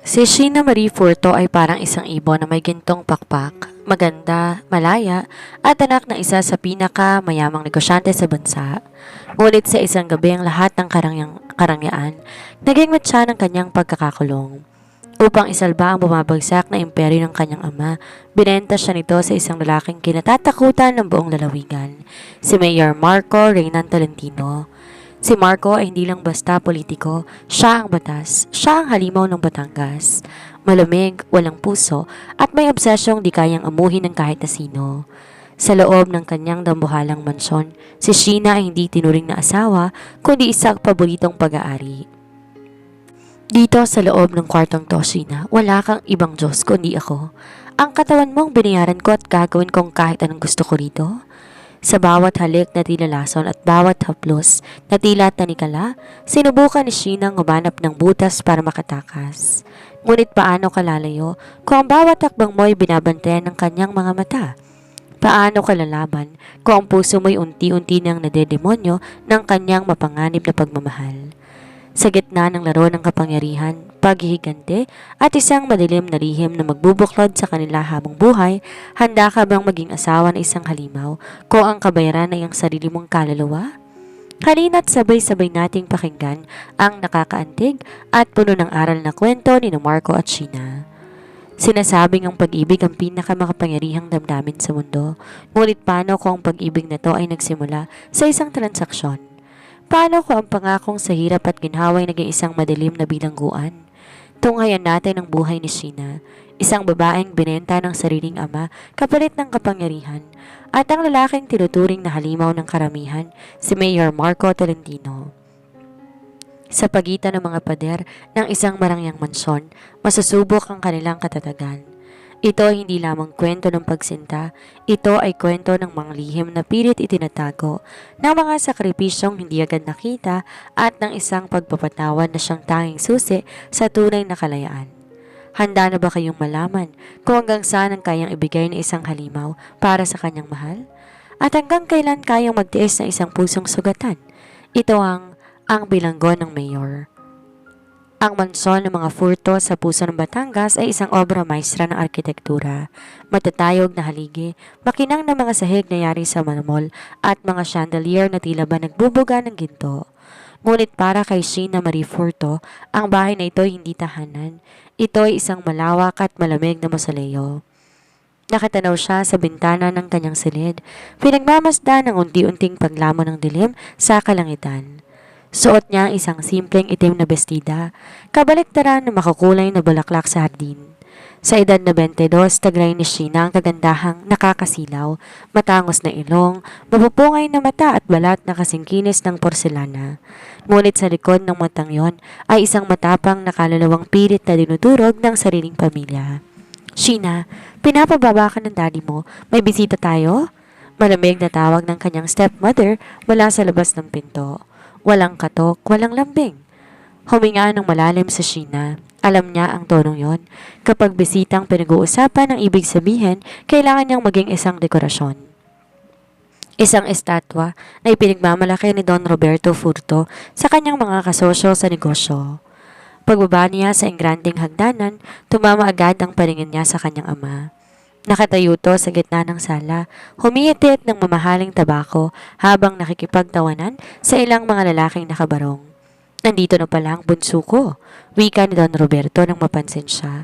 Si Sheena Marie Furto ay parang isang ibon na may gintong pakpak, maganda, malaya, at anak ng isa sa pinaka-mayamang negosyante sa bansa. Ngunit sa isang gabi ang lahat ng karangyaan, naging matya ng kanyang pagkakakulong. Upang isalba ang bumabagsak na imperyo ng kanyang ama, binenta siya nito sa isang lalaking kinatatakutan ng buong lalawigan, si Mayor Marco Reynan Tolentino. Si Marco ay hindi lang basta politiko, siya ang batas, siya ang halimaw ng Batangas. Malamig, walang puso, at may obsesyong di kayang amuhin ng kahit na sino. Sa loob ng kanyang dambuhalang mansyon, si Sheena ay hindi tinuring na asawa, kundi isang paboritong pag-aari. Dito sa loob ng kwartong to, Sheena, wala kang ibang Diyos kundi ako. Ang katawan mong binayaran ko at gagawin kong kahit anong gusto ko rito. Sa bawat halik na tila lason at bawat haplos na tila tanikala, sinubukan ni Sheena ang humanap ng butas para makatakas. Ngunit paano kalalayo kung ang bawat takbang mo'y binabantayan ng kanyang mga mata? Paano kalalaban kung ang puso mo'y unti-unti nang nadedemonyo ng kanyang mapanganib na pagmamahal? Sa gitna ng laro ng kapangyarihan, paghihigante at isang madilim na lihim na magbubuklod sa kanila habang buhay, handa ka bang maging asawa ng isang halimaw kung ang kabayaran ay ang sarili mong kaluluwa? Halina't sabay-sabay nating pakinggan ang nakakaantig at puno ng aral na kwento ni Marco at Sheena. Sinasabing ang pag-ibig ang pinakamakapangyarihang damdamin sa mundo, ngunit paano kung ang pag-ibig na to ay nagsimula sa isang transaksyon? Paano kung ang pangakong sa hirap at ginhaway naging isang madilim na bilangguan? Tunghayan natin ang buhay ni Sheena, isang babaeng binenta ng sariling ama kapalit ng kapangyarihan, at ang lalaking tinuturing na halimaw ng karamihan, si Mayor Marco Tolentino. Sa pagitan ng mga pader ng isang marangyang mansyon, masusubok ang kanilang katatagan. Ito ay hindi lamang kwento ng pagsinta, ito ay kwento ng mga lihim na pilit itinatago, ng mga sakripisyong hindi agad nakita at ng isang pagpapatawad na siyang tanging susi sa tunay na kalayaan. Handa na ba kayong malaman kung hanggang saan ang kayang ibigay ng isang halimaw para sa kanyang mahal? At hanggang kailan kayang magtiis ng isang pusong sugatan? Ito ang bilanggo ng mayor. Ang mansyon ng mga Furto sa puso ng Batangas ay isang obra maestra ng arkitektura. Matatayog na haligi, makinang na mga sahig na yari sa marmol at mga chandelier na tila ba nagbubuga ng ginto. Ngunit para kay Sheena Marie Furto, ang bahay na ito ay hindi tahanan. Ito ay isang malawak at malamig na mausoleo. Nakatanaw siya sa bintana ng kanyang silid, pinagmamasdan ng unti-unting paglamon ng dilim sa kalangitan. Suot niya ang isang simpleng itim na bestida, kabaliktaran na makukulay na bulaklak sa hardin. Sa edad na 22, taglay ni Sheena ang kagandahang nakakasilaw, matangos na ilong, mapupungay na mata at balat na kasingkinis ng porselana. Ngunit sa likod ng matang yon ay isang matapang na kalulawang pilit na dinudurog ng sariling pamilya. Sheena, pinapababa ka ng daddy mo, may bisita tayo? Malamig na tawag ng kanyang stepmother mula sa labas ng pinto. Walang katok, walang lambing. Huminga ng malalim sa Sheena. Alam niya ang tonong yon. Kapag bisitang pinag-uusapan ang ibig sabihin, kailangan niyang maging isang dekorasyon. Isang estatwa na ipinagmamalaki ni Don Roberto Furto sa kanyang mga kasosyo sa negosyo. Pagbaba niya sa engranding hagdanan, tumama agad ang paningin niya sa kanyang ama. Nakatayo to sa gitna ng sala, humihitit ng mamahaling tabako habang nakikipagtawanan sa ilang mga lalaking nakabarong. Nandito na pala ang bunso ko, wika ni Don Roberto nang mapansin siya.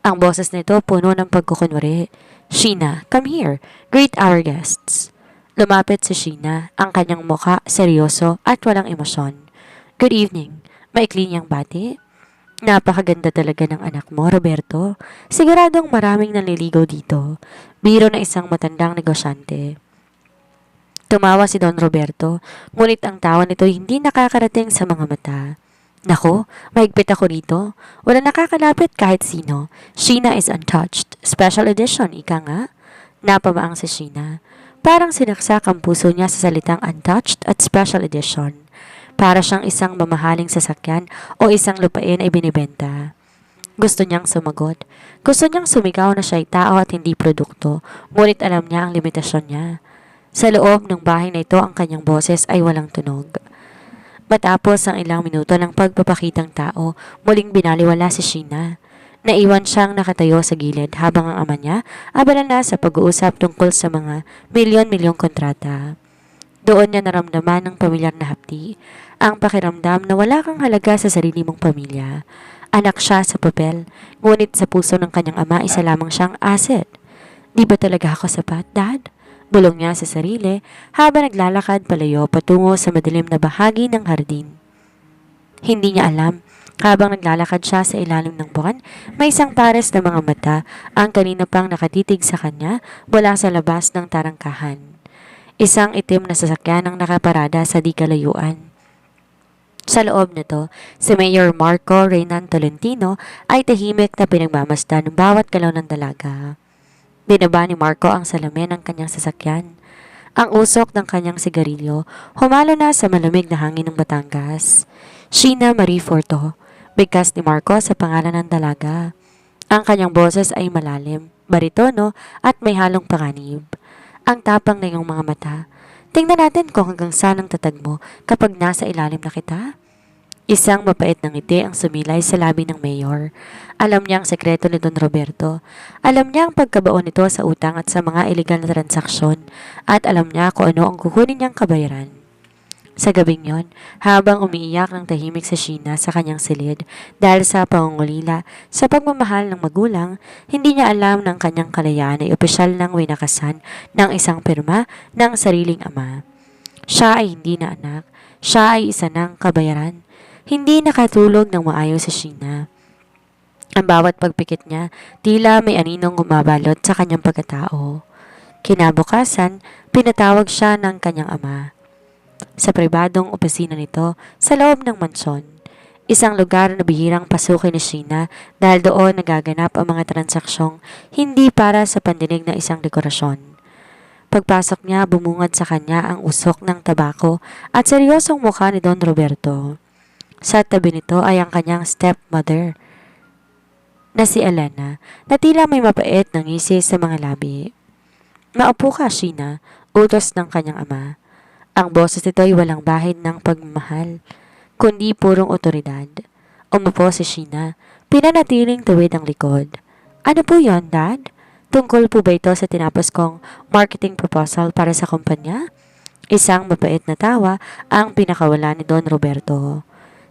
Ang boses nito puno ng pagkukunwari. Sheena, come here, greet our guests. Lumapit si Sheena, ang kanyang mukha seryoso at walang emosyon. Good evening, maikli niyang bati. Napakaganda talaga ng anak mo, Roberto. Siguradong maraming naliligaw dito. Biro na isang matandang negosyante. Tumawa si Don Roberto, ngunit ang tawa nito hindi nakakarating sa mga mata. Nako, mahigpit ako rito. Wala nakakalapit kahit sino. Sheena is untouched. Special edition, ika nga. Napamaang si Sheena. Parang sinaksak ang puso niya sa salitang untouched at special edition. Para siyang isang mamahaling sasakyan o isang lupain ay binibenta. Gusto niyang sumagot. Gusto niyang sumigaw na siya'y tao at hindi produkto, ngunit alam niya ang limitasyon niya. Sa loob ng bahay na ito ang kanyang boses ay walang tunog. Matapos ang ilang minuto ng pagpapakitang tao, muling binaliwala si Sheena. Naiwan siyang nakatayo sa gilid habang ang ama niya abala na sa pag-uusap tungkol sa mga milyon-milyong kontrata. Doon niya naramdaman ng pamilyar na hapdi, ang pakiramdam na wala kang halaga sa sarili mong pamilya. Anak siya sa papel, ngunit sa puso ng kanyang ama isa lamang siyang asset. Di ba talaga ako sapat, Dad? Bulong niya sa sarili habang naglalakad palayo patungo sa madilim na bahagi ng hardin. Hindi niya alam, habang naglalakad siya sa ilalim ng buwan, may isang pares na mga mata ang kanina pang nakatitig sa kanya mula sa labas ng tarangkahan. Isang itim na sasakyan ang nakaparada sa di kalayuan. Sa loob nito, si Mayor Marco Reynan Tolentino ay tahimik na pinagmamasdan ng bawat galaw ng dalaga. Binaba ni Marco ang salamin ng kanyang sasakyan. Ang usok ng kanyang sigarilyo humalo na sa malamig na hangin ng Batangas. Sheena Marie Forto, bigkas ni Marco sa pangalan ng dalaga. Ang kanyang boses ay malalim, baritono at may halong panganib. Ang tapang na iyong mga mata. Tingnan natin kung hanggang saan ang tatag mo kapag nasa ilalim na kita. Isang mapait na ngiti ang sumilay sa labi ng mayor. Alam niya ang sekreto ni Don Roberto. Alam niya ang pagkabaon nito sa utang at sa mga iligal na transaksyon. At alam niya kung ano ang kukunin niyang kabayaran. Sa gabing yon, habang umiiyak ng tahimik sa Sheena sa kanyang silid dahil sa pangungulila sa pagmamahal ng magulang, hindi niya alam ng kanyang kalayaan ay opisyal ng winakasan ng isang pirma ng sariling ama. Siya ay hindi na anak, siya ay isa ng kabayaran. Hindi nakatulog ng maayos sa Sheena. Ang bawat pagpikit niya, tila may aninong gumabalot sa kanyang pagkatao. Kinabukasan, pinatawag siya ng kanyang ama. Sa pribadong opisina nito sa loob ng mansyon. Isang lugar na bihirang pasukin ni Sheena dahil doon nagaganap ang mga transaksyong hindi para sa pandinig na isang dekorasyon. Pagpasok niya, bumungad sa kanya ang usok ng tabako at seryosong mukha ni Don Roberto. Sa tabi nito ay ang kanyang stepmother na si Elena na tila may mapait na ngisi sa mga labi. Maupo ka, Sheena, utos ng kanyang ama. Ang boses nito ay walang bahid ng pagmamahal, kundi purong otoridad. Umupo si Sheena, pinanatiling tuwid ang likod. Ano po yon, Dad? Tungkol po ba ito sa tinapos kong marketing proposal para sa kumpanya? Isang mapait na tawa ang pinakawala ni Don Roberto.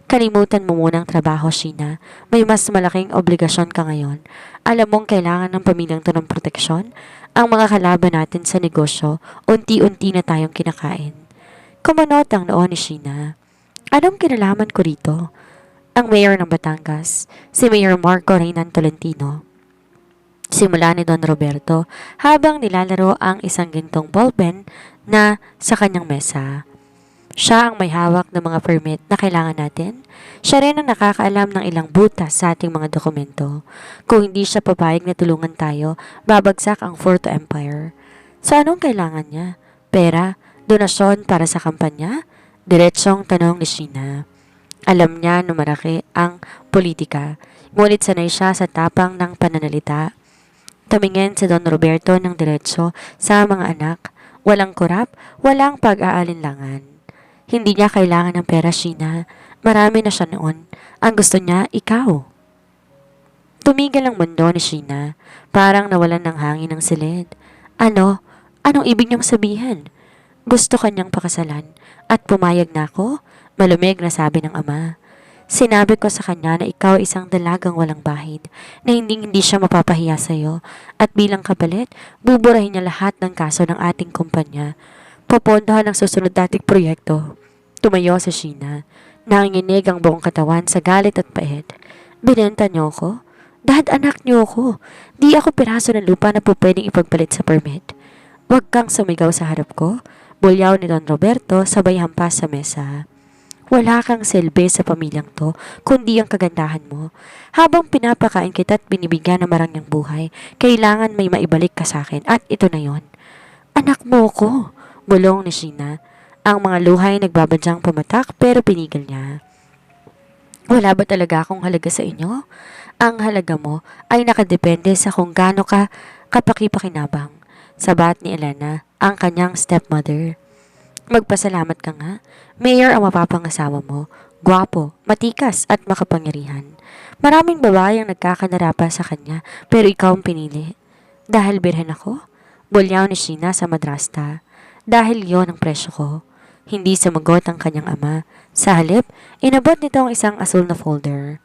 Kalimutan mo munang trabaho, Sheena. May mas malaking obligasyon ka ngayon. Alam mong kailangan ng pamilyang to ng proteksyon? Ang mga kalaban natin sa negosyo, unti-unti na tayong kinakain. Kumanot ang noon ni Sheena. Anong kinalaman ko rito? Ang mayor ng Batangas, si Mayor Marco Reynan Tolentino. Simula ni Don Roberto habang nilalaro ang isang gintong ballpen na sa kanyang mesa. Siya ang may hawak ng mga permit na kailangan natin. Siya rin ang nakakaalam ng ilang butas sa ating mga dokumento. Kung hindi siya papayag na tulungan tayo, babagsak ang Fourth Empire. So anong kailangan niya? Pera? Donasyon para sa kampanya? Diretsong tanong ni Sheena. Alam niya na maraki ang politika, ngunit sanay siya sa tapang ng pananalita. Tumingin si Don Roberto ng diretso sa mga anak. Walang kurap, walang pag-aalinlangan. Hindi niya kailangan ng pera, Sheena. Marami na siya noon. Ang gusto niya, ikaw. Tumigil ang mundo ni Sheena. Parang nawalan ng hangin ng silid. Ano? Anong ibig niyong sabihin? Gusto kanyang pakasalan at pumayag na ako, malumig na sabi ng ama. Sinabi ko sa kanya na ikaw ay isang dalagang walang bahid, na hindi siya mapapahiya sa'yo at bilang kapalit, buburahin niya lahat ng kaso ng ating kumpanya. Popondohan ang susunod nating proyekto. Tumayo si Sheena. Nanginginig ang buong katawan sa galit at pait. Binenta niyo ako? Dad, anak niyo ako. Di ako piraso ng lupa na po pwedeng ipagpalit sa permit. Huwag kang sumigaw sa harap ko. Bulyaw ni Don Roberto sabay hampas sa mesa. Wala kang silbi sa pamilyang to, kundi ang kagandahan mo. Habang pinapakain kita at binibigyan ng marangyang buhay, kailangan may maibalik ka sa akin at ito na yon. Anak mo ko, bulong ni Sheena. Ang mga luhay nagbabadyang pumatak pero pinigil niya. Wala ba talaga akong halaga sa inyo? Ang halaga mo ay nakadepende sa kung gaano ka kapakipakinabang. Sabat ni Elena, ang kanyang stepmother. Magpasalamat ka nga. Mayor ang mapapangasawa mo. Gwapo, matikas at makapangyarihan. Maraming babae ang nagkakanarapa sa kanya pero ikaw ang pinili. Dahil birhen ako? Bulyaw ni Sheena sa madrasta. Dahil yon ang presyo ko. Hindi sumagot ang kanyang ama. Sa halip, inabot nito ang isang asul na folder.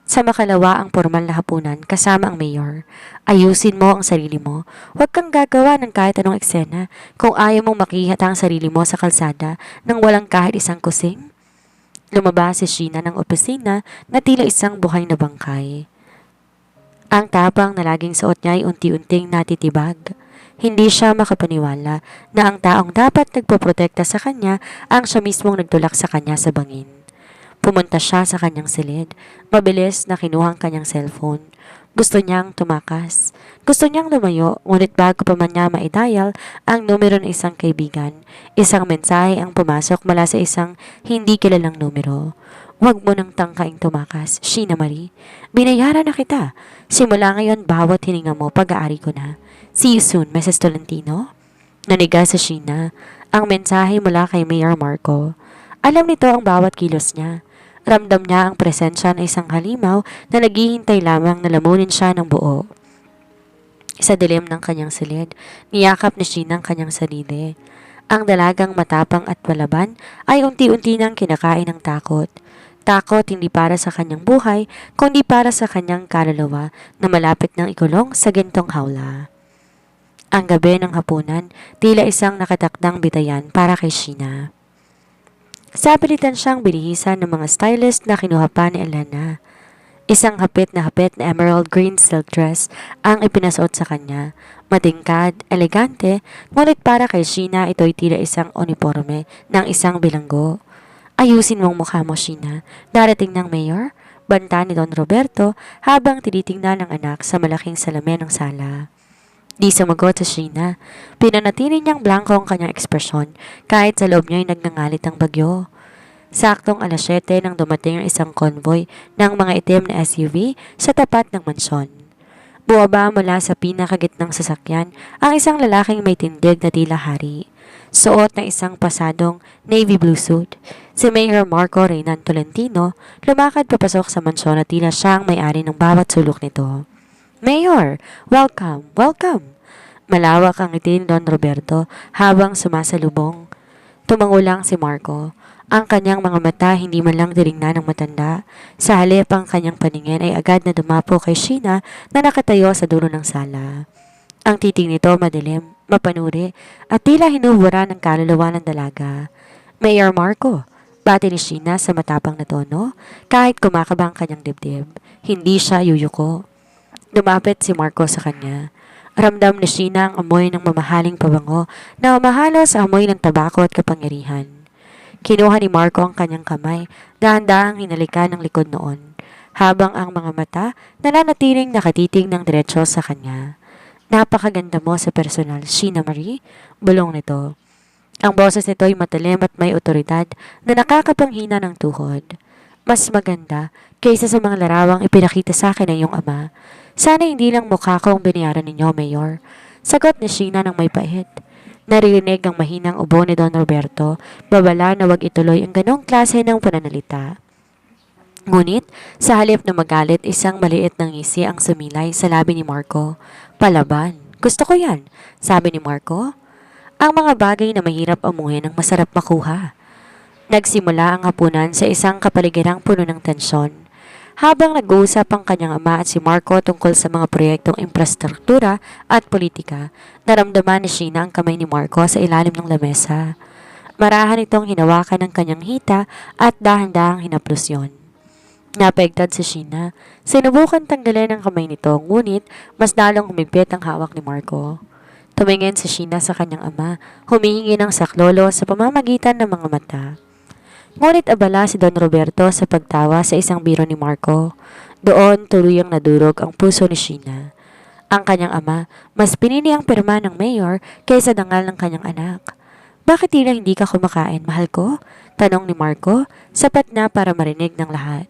Sa makalawa ang formal na hapunan kasama ang mayor. Ayusin mo ang sarili mo. Huwag kang gagawa ng kahit anong eksena kung ayaw mong makihata ang sarili mo sa kalsada nang walang kahit isang kusing. Lumabas si Sheena ng opisina na tila isang buhay na bangkay. Ang tapang na laging suot niya ay unti-unting natitibag. Hindi siya makapaniwala na ang taong dapat nagpoprotekta sa kanya ang siya mismong nagtulak sa kanya sa bangin. Pumunta siya sa kanyang silid. Mabilis na kinuha ang kanyang cellphone. Gusto niyang tumakas. Gusto niyang lumayo, ngunit bago pa man niya ma-dial ang numero ng isang kaibigan, isang mensahe ang pumasok mula sa isang hindi kilalang numero. Huwag mo nang tangkaing tumakas, Sheena Marie. Binayaran na kita. Simula ngayon, bawat hininga mo, pag-aari ko na. See you soon, Mrs. Tolentino. Naniga sa Sheena ang mensahe mula kay Mayor Marco. Alam nito ang bawat kilos niya. Ramdam niya ang presensya ng isang halimaw na naghihintay lamang na lamunin siya ng buo. Sa dilim ng kanyang silid, niyakap ni Sheena ang kanyang sarili. Ang dalagang matapang at palaban ay unti-unti nang kinakain ng takot. Takot hindi para sa kanyang buhay, kundi para sa kanyang kaluluwa na malapit ng ikulong sa gintong hawla. Ang gabi ng hapunan, tila isang nakatakdang bitayan para kay Sheena. Sa pilitan siyang binihisan ng mga stylist na kinuha pa ni Elena. Isang hapit na emerald green silk dress ang ipinasuot sa kanya. Matingkad, elegante, ngunit para kay Sheena ito'y tila isang uniforme ng isang bilanggo. Ayusin mong mukha mo, Sheena. Darating ng mayor, banta ni Don Roberto habang tinitingnan ng anak sa malaking salamin ng sala. Di sumagot sa Sheena. Pinanatili niyang blanco ang kanyang ekspresyon kahit sa loob niya'y nagngangalit ang bagyo. Saktong 7:00 nang dumating ang isang convoy ng mga itim na SUV sa tapat ng mansyon. Buwaba mula sa pinakagitnang sasakyan ang isang lalaking may tindig na tila hari. Suot na isang pasadong navy blue suit. Si Mayor Marco Reynan Tolentino lumakad papasok sa mansyon na tila siyang may-ari ng bawat sulok nito. Mayor, welcome, welcome. Malawak ang ngiti ni Don Roberto habang sumasalubong. Tumango lang si Marco. Ang kanyang mga mata hindi man lang tiningnan ng matanda. Sa halip ang kanyang paningin ay agad na dumapo kay Sheena na nakatayo sa dulo ng sala. Ang titig nito madilim, mapanuri at tila hinubura ng kaluluwa ng dalaga. Mayor Marco, bati ni Sheena sa matapang na tono kahit kumakaba ang kanyang dibdib. Hindi siya yuyuko. Lumapit si Marco sa kanya. Ramdam ni Sheena ang amoy ng mamahaling pabango na umahalo sa amoy ng tabako at kapangyarihan. Kinuha ni Marco ang kanyang kamay, dahan-dahang hinalikan ng likod noon, habang ang mga mata nananatiling nakatitig ng diretsyo sa kanya. Napakaganda mo sa personal, Sheena Marie, bulong nito. Ang boses nito ay matalim at may otoridad na nakakapanghina ng tuhod. Mas maganda kaysa sa mga larawang ipinakita sa akin ng iyong ama. Sana hindi lang mukha ko ang binayaran ninyo, Mayor. Sagot ni Sheena ng may pait. Naririnig ang mahinang ubo ni Don Roberto, babala na wag ituloy ang ganong klase ng pananalita. Ngunit, sa halip na magalit, isang maliit na ngisi ang sumilay sa labi ni Marco. Palaban. Gusto ko yan, sabi ni Marco. Ang mga bagay na mahirap amuhin ang masarap makuha. Nagsimula ang hapunan sa isang kapaligirang puno ng tensyon. Habang nag-uusap ang kanyang ama at si Marco tungkol sa mga proyektong infrastruktura at politika, naramdaman ni Sheena ang kamay ni Marco sa ilalim ng lamesa. Marahan itong hinawakan ng kanyang hita at dahan-dahang hinaplos yon. Napaigtad si Sheena. Sinubukan tanggalin ang kamay nito, ngunit mas lalong humigpit ang hawak ni Marco. Tumingin si Sheena sa kanyang ama, humihingi ng saklolo sa pamamagitan ng mga mata. Ngunit abala si Don Roberto sa pagtawa sa isang biro ni Marco. Doon tuluyang nadurog ang puso ni Sheena. Ang kanyang ama, mas pinili ang pirma ng mayor kaysa dangal ng kanyang anak. Bakit tila hindi ka kumakain, mahal ko? Tanong ni Marco, sapat na para marinig ng lahat.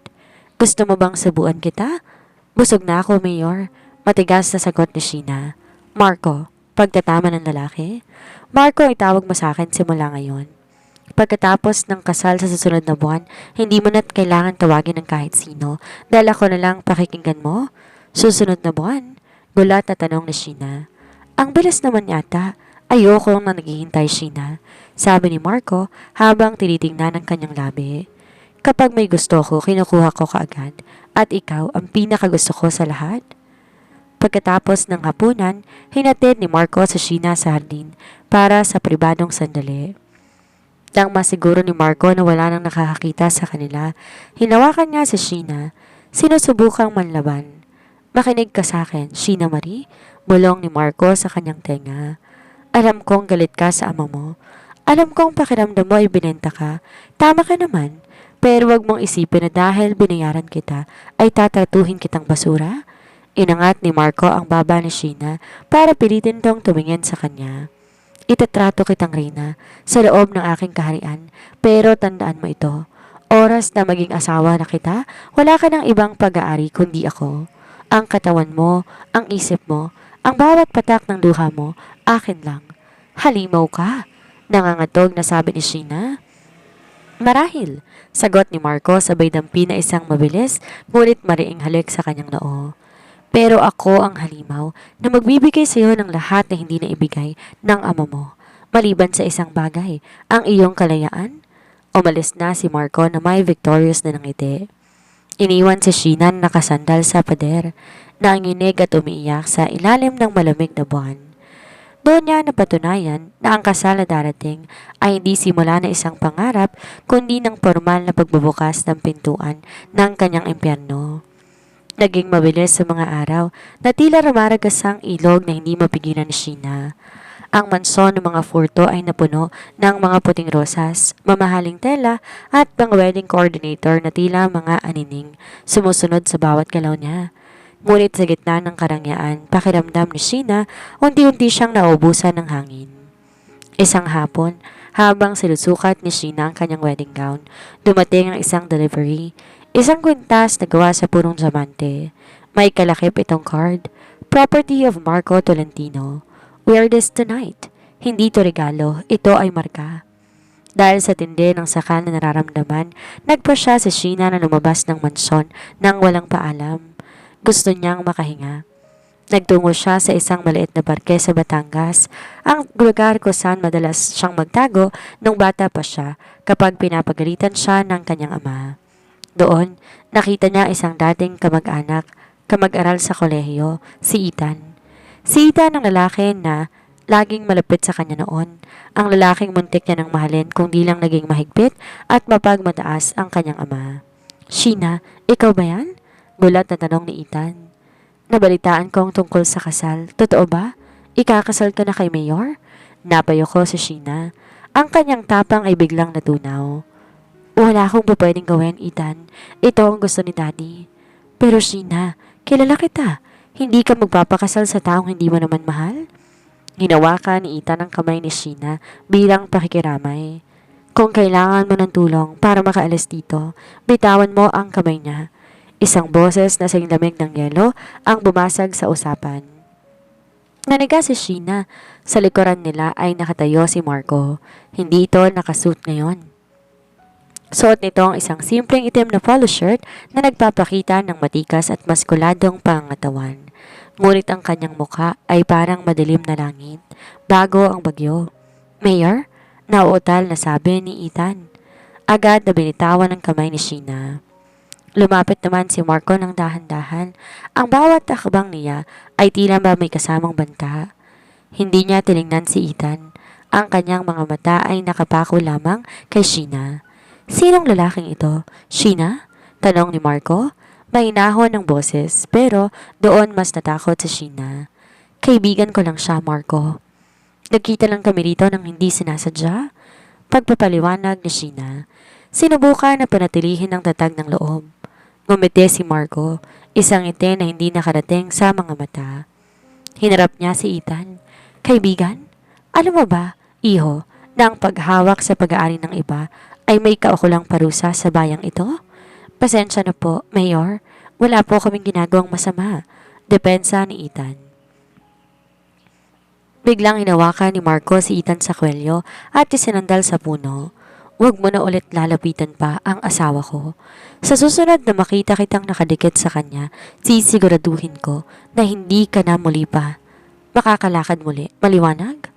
Gusto mo bang subuan kita? Busog na ako, Mayor. Matigas na sagot ni Sheena. Marco, pagtatama ng lalaki? Marco, itawag mo sa akin simula ngayon. Pagkatapos ng kasal sa susunod na buwan, hindi mo na't kailangan tawagin ng kahit sino dahil ako na lang pakikinggan mo. Susunod na buwan? Gulat na tanong ni Sheena. Ang bilis naman yata. Ayoko na naghihintay, Sheena. Sabi ni Marco habang tinitingnan ang kanyang labi. Kapag may gusto ko, kinukuha ko kaagad. At ikaw ang pinakagusto ko sa lahat. Pagkatapos ng hapunan, hinatid ni Marco sa Sheena sa hardin para sa pribadong sandali. Nang masiguro ni Marco na wala nang nakakakita sa kanila, hinawakan niya si Sheena. Sinusubukang manlaban. Makinig ka sa akin, Sheena Marie, bulong ni Marco sa kanyang tenga. Alam kong galit ka sa ama mo. Alam kong pakiramdam mo ay binenta ka. Tama ka naman. Pero wag mong isipin na dahil binayaran kita, ay tatratuhin kitang basura. Inangat ni Marco ang baba ni Sheena para pilitin tong tumingin sa kanya. Itatrato kitang reyna sa loob ng aking kaharian, pero tandaan mo ito. Oras na maging asawa na kita, wala ka ng ibang pag-aari kundi ako. Ang katawan mo, ang isip mo, ang bawat patak ng luha mo, akin lang. Halimaw ka, nangangatog na sabi ni Sheena. Marahil, sagot ni Marco sabay dampi na isang mabilis ngunit mariing halik sa kanyang noo. Pero ako ang halimaw na magbibigay sa iyo ng lahat na hindi na ibigay ng ama mo. Maliban sa isang bagay, ang iyong kalayaan. Umalis na si Marco na may victorious na nangiti. Iniwan si Sheena na nakasandal sa pader, nanginginig at umiiyak sa ilalim ng malamig na buwan. Doon niya napatunayan na ang kasal na darating ay hindi simula na isang pangarap kundi ng formal na pagbubukas ng pintuan ng kanyang impyerno. Naging mabilis sa mga araw na tila rumaragas ang ilog na hindi mapigilan ni Sheena. Ang manson ng mga furto ay napuno ng mga puting rosas, mamahaling tela at pang wedding coordinator na tila mga anining sumusunod sa bawat galaw niya. Ngunit sa gitna ng karangyaan, pakiramdam ni Sheena, unti-unti siyang naubusan ng hangin. Isang hapon, habang sinusukat ni Sheena ang kanyang wedding gown, dumating ang isang delivery. Isang kwintas na gawa sa punong diamante. May kalakip itong card. Property of Marco Tolentino. Wear this tonight. Hindi to regalo, ito ay marka. Dahil sa tindi ng sakal na nararamdaman, nagpa siya sa Sheena na lumabas ng mansyon nang walang paalam. Gusto niyang makahinga. Nagtungo siya sa isang maliit na parke sa Batangas, ang lugar kung saan madalas siyang magtago nung bata pa siya kapag pinapagalitan siya ng kanyang ama. Doon, nakita niya isang dating kamag-anak, kamag-aral sa kolehiyo, si Ethan. Si Ethan ang lalaki na laging malapit sa kanya noon, ang lalaking muntik niya ng mahalin kung di lang naging mahigpit at mapagmataas ang kanyang ama. Sheena, ikaw ba yan? Gulat na tanong ni Ethan. Nabalitaan kong tungkol sa kasal. Totoo ba? Ikakasal ka na kay Mayor? Napayo ko si Sheena. Ang kanyang tapang ay biglang natunaw. Wala akong pwedeng gawin, Ethan. Ito ang gusto ni Daddy. Pero Sheena, kilala kita. Hindi ka magpapakasal sa taong hindi mo naman mahal? Hinawakan ni Ethan ang kamay ni Sheena bilang pakikiramay. Kung kailangan mo ng tulong para makaalis dito, bitawan mo ang kamay niya. Isang boses na lamig ng yelo ang bumasag sa usapan. Naniga si Sheena. Sa likuran nila ay nakatayo si Marco. Hindi ito nakasuit ngayon. Suot nito ang isang simpleng itim na polo shirt na nagpapakita ng matikas at maskuladong pangangatawan. Ngunit ang kanyang mukha ay parang madilim na langit, bago ang bagyo. Mayor? Nauutal na sabi ni Ethan. Agad na binitawan ng kamay ni Sheena. Lumapit naman si Marco ng dahan-dahan. Ang bawat akbang niya ay tila ba may kasamang banta. Hindi niya tiningnan si Ethan. Ang kanyang mga mata ay nakapako lamang kay Sheena. Sinong lalaking ito? Sheena? Tanong ni Marco. Mahinahon ng boses, pero doon mas natakot si Sheena. Kaibigan ko lang siya, Marco. Nagkita lang kami rito nang hindi sinasadya. Pagpapaliwanag ni Sheena. Sinubukan na panatilihin ang tatag ng loob. Ngumiti si Marco, isang ngiti na hindi nakarating sa mga mata. Hinarap niya si Ethan. Kaibigan? Alam mo ba, iho, na ang paghawak sa pag-aari ng iba ay may kaukulang parusa sa bayang ito? Pasensya na po, Mayor. Wala po kaming ginagawang masama. Depensa ni Ethan. Biglang hinawakan ni Marco si Ethan sa kwelyo at isinandal sa puno. Huwag mo na ulit lalapitan pa ang asawa ko. Sa susunod na makita kitang nakadikit sa kanya, sisiguraduhin ko na hindi ka na muli pa makakalakad muli. Maliwanag?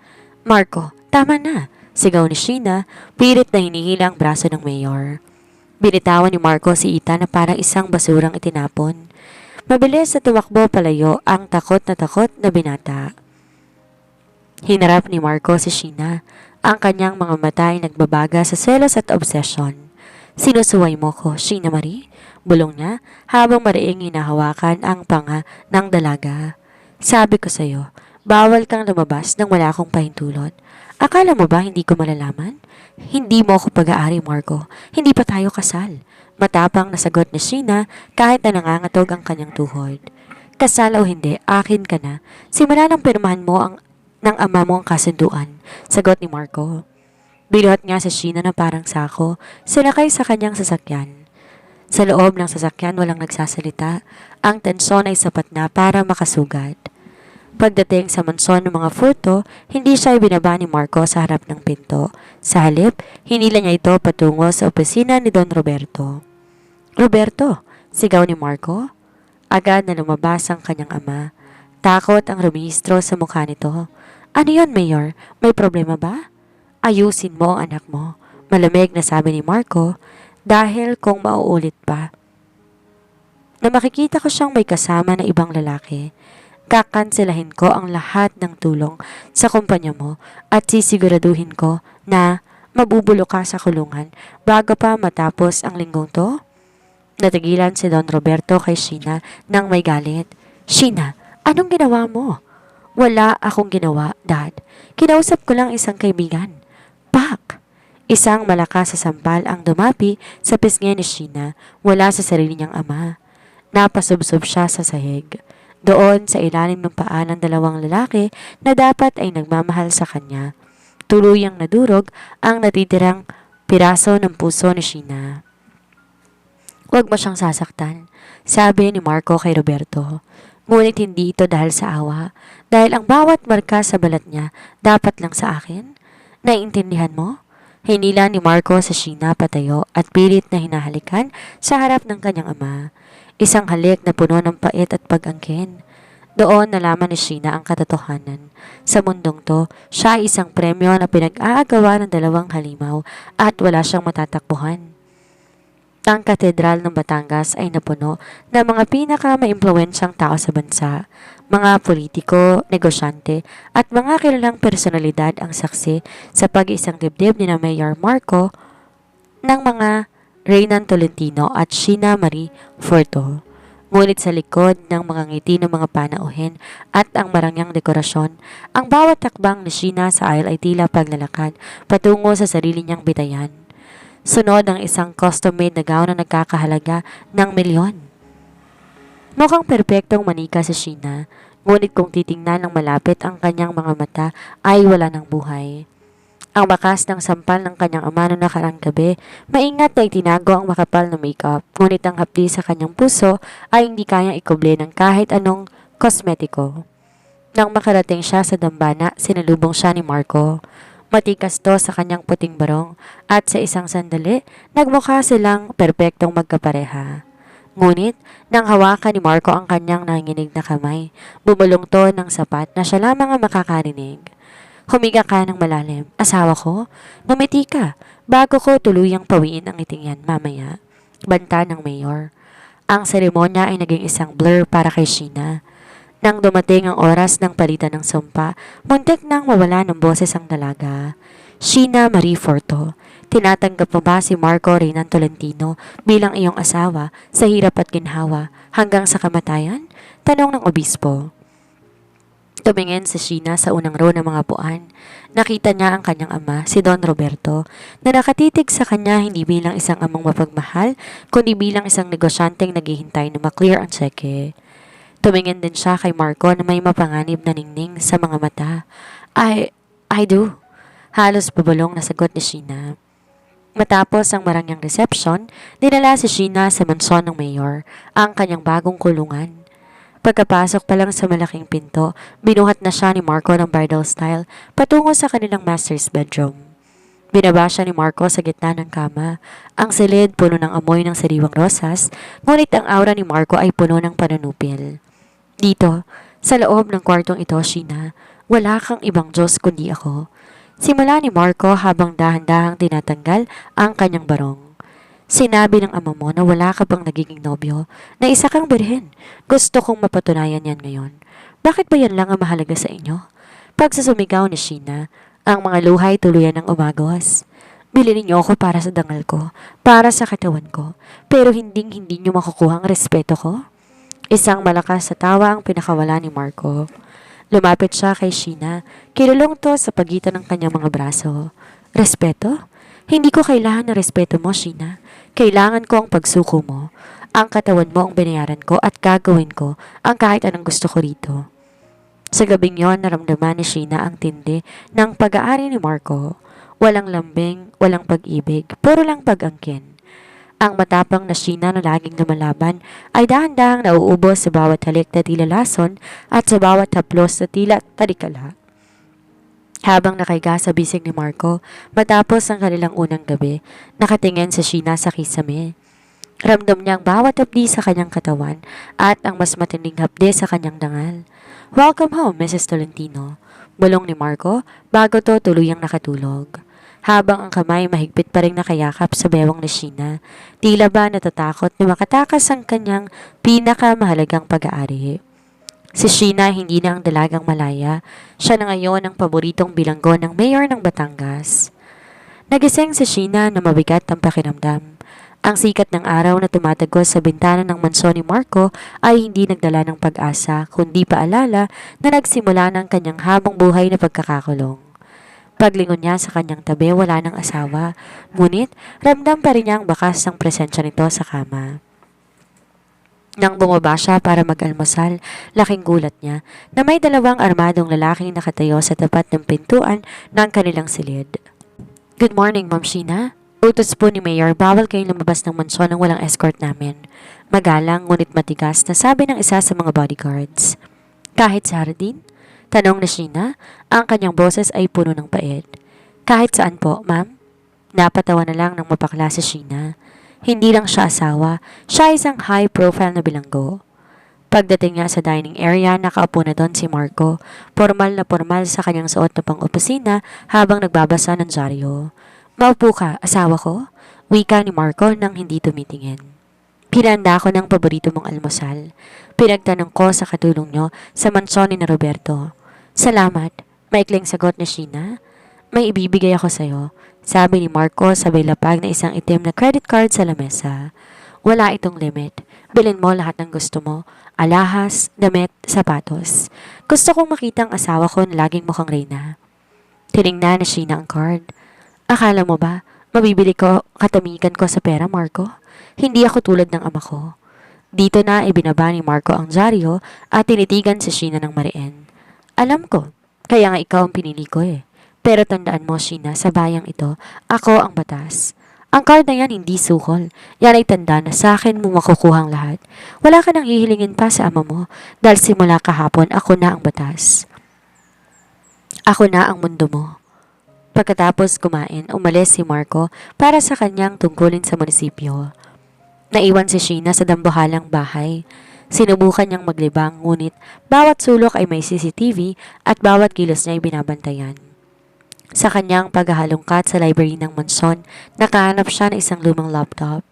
Marco, tama na. Sigaw ni Sheena, pilit na hinihila ang braso ng mayor. Binitawan ni Marco si Ita na parang isang basurang itinapon. Mabilis na tumakbo palayo ang takot na binata. Hinarap ni Marco si Sheena. Ang kanyang mga mata ay nagbabaga sa selos at obsession. Sinusuway mo ko, Sheena Marie? Bulong niya habang mariing hinahawakan ang panga ng dalaga. Sabi ko sa'yo, bawal kang lumabas nang wala akong pahintulot. Akala mo ba hindi ko malalaman? Hindi mo ako pag-aari, Marco. Hindi pa tayo kasal. Matapang na sagot ni Sheena kahit na nangangatog ang kanyang tuhod. Kasal o hindi, akin ka na. Simula nang pirmahan mo ng ama mo ang kasunduan, sagot ni Marco. Biluhat nga sa Sheena na parang sako, sinakay sa kanyang sasakyan. Sa loob ng sasakyan walang nagsasalita. Ang tensyon ay sapat na para makasugat. Pagdating sa mansyon ng mga Furto, hindi siya ibinaba ni Marco sa harap ng pinto. Sa halip, hinila niya ito patungo sa opisina ni Don Roberto. Roberto, sigaw ni Marco. Agad na lumabas ang kanyang ama. Takot ang rumihistro sa mukha nito. Ano yon, Mayor? May problema ba? Ayusin mo ang anak mo. Malamig na sabi ni Marco, dahil kung mauulit pa. Na makikita ko siyang may kasama na ibang lalaki, kakanselahin ko ang lahat ng tulong sa kumpanya mo at sisiguraduhin ko na mabubulo ka sa kulungan bago pa matapos ang linggong to. Natigilan si Don Roberto kay Sheena nang may galit. Sheena, anong ginawa mo? Wala akong ginawa, Dad. Kinausap ko lang isang kaibigan. Pak! Isang malakas sa sampal ang dumapi sa pisngi ni Sheena, wala sa sarili niyang ama. Napasubsob siya sa sahig. Doon sa ilalim ng paa ng dalawang lalaki na dapat ay nagmamahal sa kanya. Tuluyang nadurog ang natitirang piraso ng puso ni Sheena. Huwag mo siyang sasaktan, sabi ni Marco kay Roberto. Ngunit hindi ito dahil sa awa, dahil ang bawat marka sa balat niya dapat lang sa akin. Naiintindihan mo? Hinila ni Marco sa Sheena patayo at pilit na hinahalikan sa harap ng kanyang ama. Isang halik na puno ng pait at pag-angkin. Doon nalaman ni Sheena ang katotohanan. Sa mundong to, siya ay isang premyo na pinag-aagawa ng dalawang halimaw at wala siyang matatakbuhan. Ang katedral ng Batangas ay napuno ng mga pinaka-maimpluwensyang tao sa bansa. Mga politiko, negosyante, at mga kilalang personalidad ang saksi sa pag-iisang dibdib ni na Mayor Marco ng mga Reynan Tolentino at Sheena Marie Furto. Ngunit sa likod ng mga ngiti ng mga panauhin at ang marangyang dekorasyon, ang bawat takbang ni Sheena sa aisle ay tila paglalakad patungo sa sarili niyang bitayan. Sunod ang isang custom-made na gown na nagkakahalaga ng milyon. Mukhang perpektong manika si Sheena, ngunit kung titingnan ng malapit ang kanyang mga mata ay wala ng buhay. Ang bakas ng sampal ng kanyang ama noong nakarang gabi, maingat na itinago ang makapal na makeup, ngunit ang hapdi sa kanyang puso ay hindi kayang ikuble ng kahit anong kosmetiko. Nang makarating siya sa dambana, sinalubong siya ni Marco. Matikas to sa kanyang puting barong at sa isang sandali, nagmukha silang perpektong magkapareha. Ngunit, nang hawakan ni Marco ang kanyang nanginginig na kamay, bumulong to ng sapat na siya lamang ang makakarinig. Humiga ka ng malalim. Asawa ko? Ngumiti ka, bago ko tuluyang pawiin ang ngiting yan mamaya. Banta ng mayor. Ang seremonya ay naging isang blur para kay Sheena. Nang dumating ang oras ng palitan ng sumpa, muntik nang mawala ng boses ang dalaga. Sheena Marie Furto, tinatanggap mo ba si Marco Reynan Tolentino bilang iyong asawa sa hirap at ginhawa hanggang sa kamatayan? Tanong ng obispo. Tumingin si Sheena sa unang row ng mga puan. Nakita niya ang kanyang ama, si Don Roberto, na nakatitig sa kanya hindi bilang isang amang mapagmahal, kundi bilang isang negosyanteng naghihintay na maklear ang tseke. Tumingin din siya kay Marco na may mapanganib na ningning sa mga mata. I do. Halos pabulong na sagot ni Sheena. Matapos ang marangyang reception, dinala si Sheena sa mansyon ng mayor, ang kanyang bagong kulungan. Pagkapasok pa lang sa malaking pinto, binuhat na siya ni Marco ng bridal style patungo sa kanilang master's bedroom. Binaba siya ni Marco sa gitna ng kama. Ang silid puno ng amoy ng sariwang rosas, ngunit ang aura ni Marco ay puno ng pananupil. Dito, sa loob ng kwartong ito, Sheena, wala kang ibang Diyos kundi ako. Simula ni Marco habang dahan-dahang tinatanggal ang kanyang barong. Sinabi ng ama mo na wala ka bang nagiging nobyo, na isa kang birhen. Gusto kong mapatunayan yan ngayon. Bakit ba yan lang ang mahalaga sa inyo? Pagsusumigaw ni Sheena, ang mga luhay tuluyan ng umagos. Bilhin niyo ako para sa dangal ko, para sa katawan ko, pero hindi niyo makukuha ang respeto ko? Isang malakas sa tawa ang pinakawala ni Marco. Lumapit siya kay Sheena, kinulong to sa pagitan ng kanyang mga braso. Respeto? Hindi ko kailangan ng respeto mo, Sheena. Kailangan ko ang pagsuko mo. Ang katawan mo ang binayaran ko at gagawin ko ang kahit anong gusto ko rito. Sa gabing yon, naramdaman ni Sheena ang tindi ng pag-aari ni Marco. Walang lambing, walang pag-ibig, puro lang pag-angkin. Ang matapang na Sheena na laging lumalaban ay dahan-dahang nauubos sa bawat halik na tila lason at sa bawat haplos na tila talikala. Habang nakaiga sa bisig ni Marco, matapos ang kanilang unang gabi, nakatingin si Sheena sa kisame. Ramdam niya ang bawat hapdi sa kanyang katawan at ang mas matinding hapdi sa kanyang dangal. Welcome home, Mrs. Tolentino. Bulong ni Marco bago to tuluyang nakatulog. Habang ang kamay mahigpit pa rin nakayakap sa bewang ni Sheena, tila ba natatakot na makatakas ang kanyang pinakamahalagang pag-aari. Si Sheena hindi na ang dalagang malaya, siya na ngayon ang paboritong bilanggo ng mayor ng Batangas. Nagising si Sheena na mabigat ang pakiramdam. Ang sikat ng araw na tumatagos sa bintana ng mansyon ni Marco ay hindi nagdala ng pag-asa kundi paalala na nagsimula ng kanyang habang buhay na pagkakakulong. Paglingon niya sa kanyang tabi, wala ng asawa, ngunit ramdam pa rin niya ang bakas ng presensya nito sa kama. Nang bumaba siya para mag-almusal, laking gulat niya na may dalawang armadong lalaking nakatayo sa tapat ng pintuan ng kanilang silid. Good morning, Ma'am Sheena. Utos po ni Mayor, bawal kayong lumabas ng mansyon nang walang escort namin. Magalang ngunit matigas na sabi ng isa sa mga bodyguards. Kahit sa hardin? Tanong ni Sheena, ang kanyang boses ay puno ng pait. Kahit saan po, ma'am? Napatawa na lang ng mapakla si Sheena. Hindi lang siya asawa, siya isang high-profile na bilanggo. Pagdating niya sa dining area, nakaupo na doon si Marco, formal na formal sa kanyang suot na pang-opisina habang nagbabasa ng dyaryo. Maupo ka, asawa ko? Wika ni Marco nang hindi tumitingin. Pinanda ko ng paborito mong almusal. Pinagtanong ko sa katulong nyo sa mansyon ni na Roberto. Salamat, maikling sagot ni Sheena. May ibibigay ako sa'yo, sabi ni Marco sabay lapag na isang itim na credit card sa lamesa. Wala itong limit. Bilhin mo lahat ng gusto mo. Alahas, damit, sapatos. Gusto kong makita ang asawa ko na laging mukhang reyna. Tiningnan ni Sheena ang card. Akala mo ba, mabibili ko katamikan ko sa pera, Marco? Hindi ako tulad ng ama ko. Dito na ibinaba ni Marco ang dyaryo at tinitigan si Sheena ng mariin. Alam ko, kaya nga ikaw ang pinili ko eh. Pero tandaan mo, Sheena, sa bayang ito, ako ang batas. Ang card na yan hindi sukol. Yan ay tanda na sa akin mo makukuha ang lahat. Wala ka nang hihilingin pa sa ama mo dahil simula kahapon ako na ang batas. Ako na ang mundo mo. Pagkatapos kumain, umalis si Marco para sa kanyang tungkulin sa munisipyo. Naiwan si Sheena sa dambuhalang bahay. Sinubukan niyang maglibang ngunit bawat sulok ay may CCTV at bawat kilos niya ay binabantayan. Sa kanyang paghahalongkat sa library ng mansyon, nakahanap siya ng isang lumang laptop.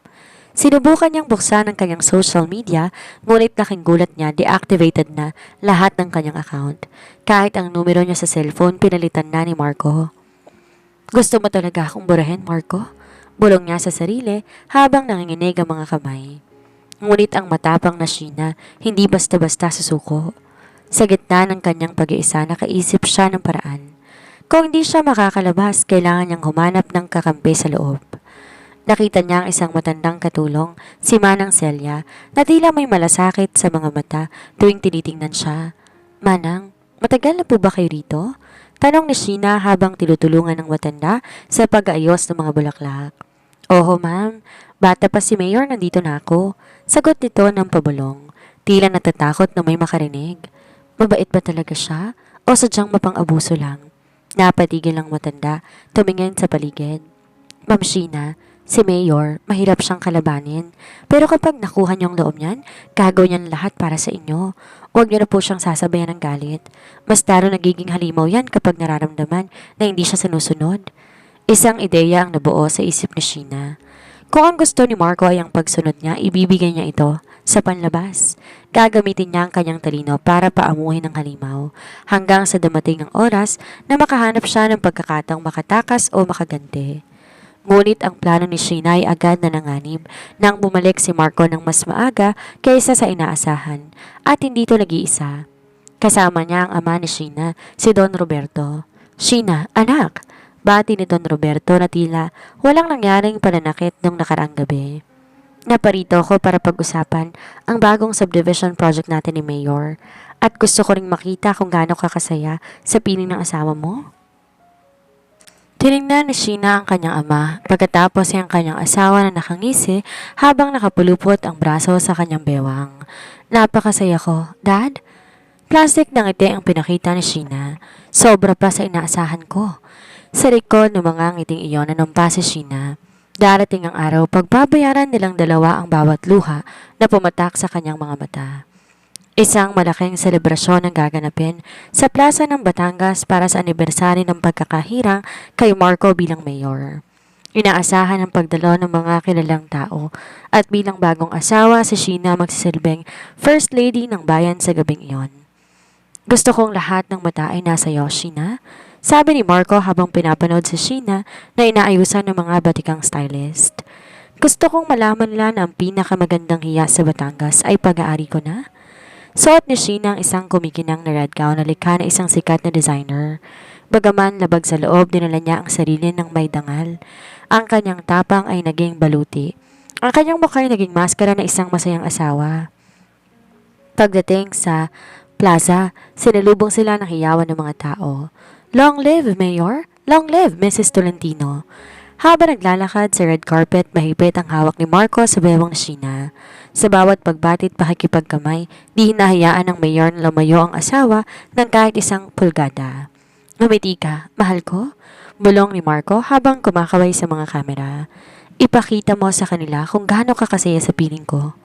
Sinubukan niyang buksan ang kanyang social media ngunit laking gulat niya deactivated na lahat ng kanyang account. Kahit ang numero niya sa cellphone pinalitan na ni Marco. Gusto mo talaga akong burahin, Marco? Bulong niya sa sarili habang nanginginig ang mga kamay. Ngunit ang matapang na Sheena, hindi basta-basta susuko. Sa gitna ng kanyang pag-iisa, nakaisip siya ng paraan. Kung hindi siya makakalabas, kailangan niyang humanap ng kakampi sa loob. Nakita niya ang isang matandang katulong, si Manang Celia, na tila may malasakit sa mga mata tuwing tinitingnan siya. Manang, matagal na po ba kayo rito? Tanong ni Sheena habang tinutulungan ng matanda sa pag-aayos ng mga bulaklak. Oho ma'am, bata pa si Mayor, nandito na ako. Sagot nito ng pabulong. Tila natatakot na may makarinig. Mabait ba talaga siya? O sadyang mapang-abuso lang? Napatigil ang matanda, tumingin sa paligid. Ma'am Sheena, si Mayor, mahirap siyang kalabanin. Pero kapag nakuha niyong loob niyan, gagawin niyan lahat para sa inyo. Huwag niyo na po siyang sasabayan ng galit. Mas lalo nagiging halimaw yan kapag nararamdaman na hindi siya sinusunod. Isang ideya ang nabuo sa isip ni Sheena. Kung ang gusto ni Marco ay ang pagsunod niya, ibibigay niya ito sa panlabas. Gagamitin niya ang kanyang talino para paamuhin ang halimaw hanggang sa dumating ang oras na makahanap siya ng pagkakataong makatakas o makaganti. Ngunit ang plano ni Sheena ay agad na nanganib nang bumalik si Marco ng mas maaga kaysa sa inaasahan at hindi ito nag-iisa. Kasama niya ang ama ni Sheena, si Don Roberto. Sheena, anak! Bati ni Don Roberto na tila walang nangyaring pananakit nung nakaraang gabi. Naparito ako para pag-usapan ang bagong subdivision project natin ni Mayor at gusto ko ring makita kung gaano kakasaya sa piling ng asawa mo. Tinignan ni Sheena ang kanyang ama pagkatapos ay ang kanyang asawa na nakangisi habang nakapulupot ang braso sa kanyang bewang. Napakasaya ko, Dad. Plastic ng ngiti ang pinakita ni Sheena. Sobra pa sa inaasahan ko. Sa likod ng mga ngiting iyon nanumpa si Sheena. Darating ang araw pagbabayaran nilang dalawa ang bawat luha na pumatak sa kanyang mga mata. Isang malaking selebrasyon ang gaganapin sa plaza ng Batangas para sa anibersaryo ng pagkakahirang kay Marco bilang mayor. Inaasahan ang pagdalo ng mga kilalang tao at bilang bagong asawa si Sheena magsisilbing First Lady ng bayan sa gabing iyon. Gusto kong lahat ng mata ay nasa iyo, Sheena. Sabi ni Marco habang pinapanood si Sheena na inaayusan ng mga batikang stylist. Gusto kong malaman lang na ang pinakamagandang hiya sa Batangas ay pag-aari ko na. Suot ni Sheena ang isang kumikinang na red gown na likha na isang sikat na designer. Bagaman labag sa loob, dinala niya ang sarili ng may dangal. Ang kanyang tapang ay naging baluti. Ang kanyang mukha ay naging maskara na isang masayang asawa. Pagdating sa plaza, sinalubong sila ng hiyawan ng mga tao. Long live, Mayor! Long live, Mrs. Tolentino! Habang naglalakad sa red carpet, mahigpit ang hawak ni Marco sa bewang ni Sheena. Sa bawat pagbatit pakikipagkamay, di hinahayaan ng mayor na lumayo ang asawa ng kahit isang pulgada. Ngumiti ka, mahal ko? Bulong ni Marco habang kumakaway sa mga kamera. Ipakita mo sa kanila kung gaano ka kasaya sa piling ko.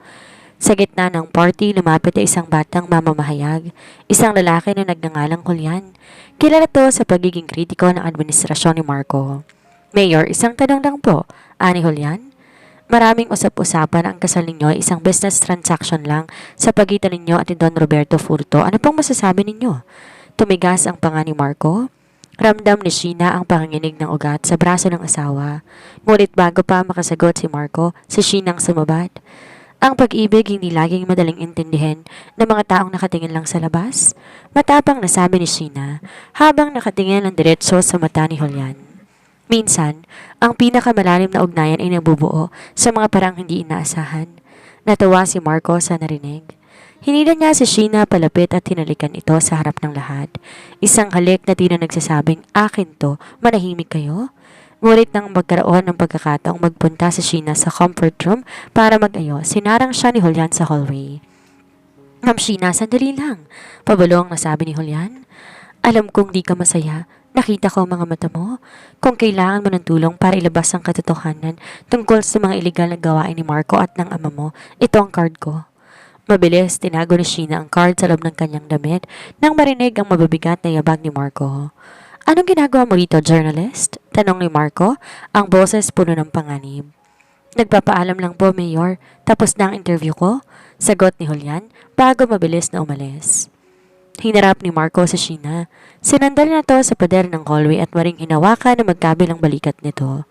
Sa gitna ng party, lumapit ay isang batang mamamahayag, isang lalaki na nagngangalang Julian. Kilala to sa pagiging kritiko ng administrasyon ni Marco. Mayor, isang tanong lang po, ani Julian? Maraming usap-usapan ang kasal ninyo ay isang business transaction lang sa pagitan ninyo at ni Don Roberto Furto. Ano pong masasabi ninyo? Tumigas ang panga ni Marco. Ramdam ni Sheena ang panginginig ng ugat sa braso ng asawa. Ngunit bago pa makasagot si Marco, si Sheena ang sumabat. Ang pag-ibig hindi laging madaling intindihin ng mga taong nakatingin lang sa labas. Matapang nasabi ni Sheena habang nakatingin ang diretso sa mata ni Julian. Minsan, ang pinakamalalim na ugnayan ay nabubuo sa mga parang hindi inaasahan. Natawa si Marco sa narinig. Hinila niya si Sheena palapit at hinalikan ito sa harap ng lahat. Isang halik na tila nagsasabing, akin to, manahimik kayo? Ngunit nang magkaroon ng pagkakataong magpunta si Sheena sa comfort room para mag-ayos, sinarang siya ni Julian sa hallway. Ma'am Sheena, sandali lang. Pabulong na sabi ni Julian. Alam kong di ka masaya. Nakita ko ang mga mata mo. Kung kailangan mo ng tulong para ilabas ang katotohanan tungkol sa mga iligal na gawain ni Marco at ng ama mo, ito ang card ko. Mabilis, tinago ni Sheena ang card sa loob ng kanyang damit nang marinig ang mababigat na yabag ni Marco. Anong ginagawa mo rito, journalist? Tanong ni Marco, ang boses puno ng panganib. Nagpapaalam lang po, Mayor. Tapos na ang interview ko? Sagot ni Julian bago mabilis na umalis. Hinarap ni Marco sa Sheena. Sinandal na to sa pader ng hallway at maring hinawakan na magkabilang balikat nito.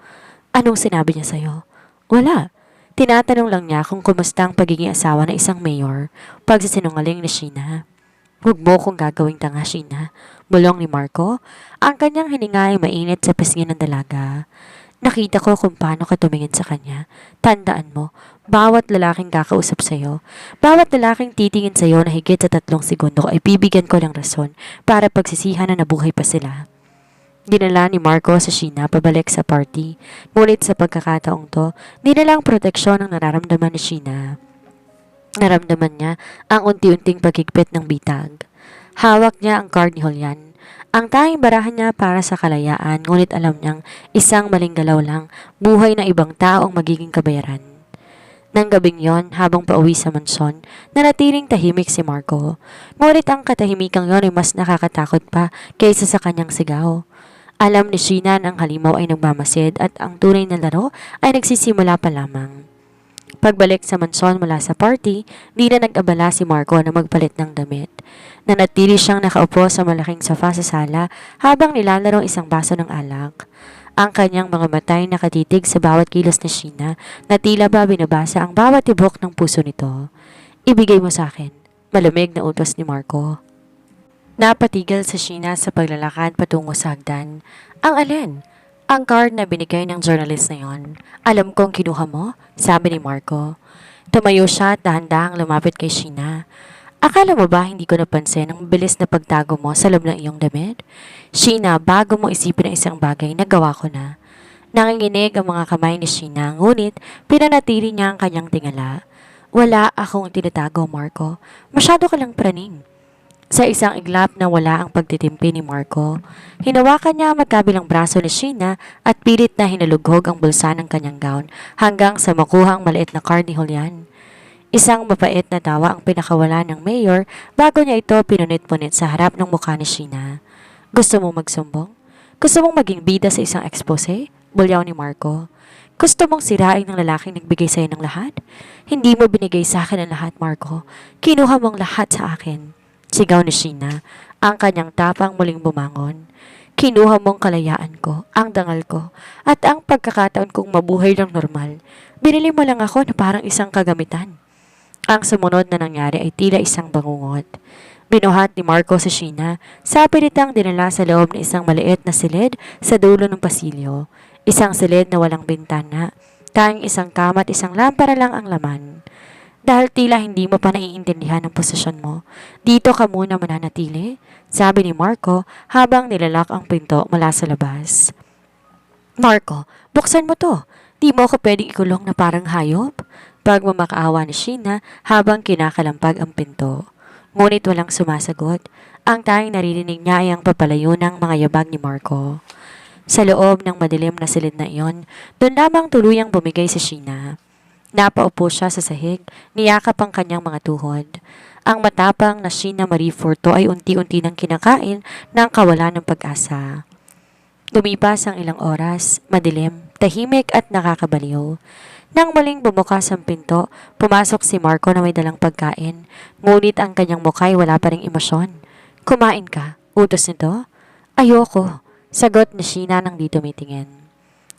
Anong sinabi niya sa'yo? Wala. Tinatanong lang niya kung kumusta ang pagiging asawa ng isang mayor. Pagsisinungaling ni Sheena. Huwag mo kong gagawing tanga, Sheena. Bulong ni Marco. Ang kanyang hininga ay mainit sa pisngi ng dalaga. Nakita ko kung paano ka tumingin sa kanya. Tandaan mo, bawat lalaking kakausap sa'yo, bawat lalaking titingin sa'yo na higit sa 3 segundo ay bibigyan ko ng rason para pagsisihan na nabuhay pa sila. Dinala ni Marco sa Sheena pabalik sa party. Ngunit sa pagkakataong to, dinala ang proteksyon ang nararamdaman ni Sheena. Naramdaman niya ang unti-unting paghigpit ng bitag. Hawak niya ang card ni Julian. Ang tanging barahan niya para sa kalayaan, ngunit alam niyang isang maling galaw lang, buhay ng ibang tao ang magiging kabayaran. Nang gabing yon, habang pauwi sa mansyon, nanatiling tahimik si Marco. Ngunit ang katahimikang yon ay mas nakakatakot pa kaysa sa kanyang sigaw. Alam ni Sheena na ang halimaw ay nagmamasid at ang tunay na laro ay nagsisimula pa lamang. Pagbalik sa mansyon mula sa party, di na nag-abala si Marco na magpalit ng damit. Nanatili siyang nakaupo sa malaking sofa sa sala habang nilalaro isang baso ng alak. Ang kanyang mga matay nakatitig sa bawat kilos ni Sheena na tila ba binabasa ang bawat tibok ng puso nito. Ibigay mo sa akin, malamig na utos ni Marco. Napatigil sa Sheena sa paglalakad patungo sa hagdan. Ang alin? Ang card na binigay ng journalist na yon. Alam kong kinuha mo, sabi ni Marco. Tumayo siya at dahan-dahang lumapit kay Sheena. Akala mo ba hindi ko napansin ang bilis na pagtago mo sa loob ng iyong damit? Sheena, bago mo isipin ang isang bagay, nagawa ko na. Nanginginig ang mga kamay ni Sheena, ngunit pinanatili niya ang kanyang tingala. Wala akong tinatago, Marco. Masyado ka lang praning. Sa isang iglap na wala ang pagtitimpi ni Marco, hinawakan niya ang magkabilang braso ni Sheena at pilit na hinalughog ang bulsa ng kanyang gown hanggang sa makuha ang maliit na card ni Julian. Isang mapait na tawa ang pinakawala ng mayor bago niya ito pinunit-punit sa harap ng mukha ni Sheena. Gusto mong magsumbong? Gusto mong maging bida sa isang expose? Bulyaw ni Marco. Gusto mong sirain ng lalaking nagbigay sa'yo ng lahat? Hindi mo binigay sa akin ang lahat, Marco. Kinuha mong lahat sa akin. Sigaw ni Sheena, ang kanyang tapang muling bumangon. Kinuha mong kalayaan ko, ang dangal ko, at ang pagkakataon kong mabuhay ng normal. Binili mo lang ako na parang isang kagamitan. Ang sumunod na nangyari ay tila isang bangungot. Binuhat ni Marco si Sheena, sa pilitang dinala sa loob ng isang maliit na silid sa dulo ng pasilyo. Isang silid na walang bintana, tanging isang kama at isang lampara lang ang laman. Dahil tila hindi mo pa naiintindihan ang posisyon mo, dito ka muna mananatili, sabi ni Marco habang nilalak ang pinto mula sa labas. Marco, buksan mo to. Di mo ako pwedeng ikulong na parang hayop? Pagmamakaawa ni Sheena habang kinakalampag ang pinto. Ngunit walang sumasagot. Ang tanging naririnig niya ay ang papalayo ng mga yabag ni Marco. Sa loob ng madilim na silid na iyon, doon lamang tuluyang bumigay si Sheena. Napaupo siya sa sahig, niyakap ang kanyang mga tuhod. Ang matapang na Sheena Marie Furto ay unti-unti nang kinakain ng kawalan ng pag-asa. Lumipas ang ilang oras, madilim, tahimik at nakakabaliw. Nang muling bumukas ang pinto, pumasok si Marco na may dalang pagkain, ngunit ang kanyang mukha ay wala pa ring emosyon. Kumain ka, utos nito. Ayoko, sagot ni Sheena nang di tumitingin.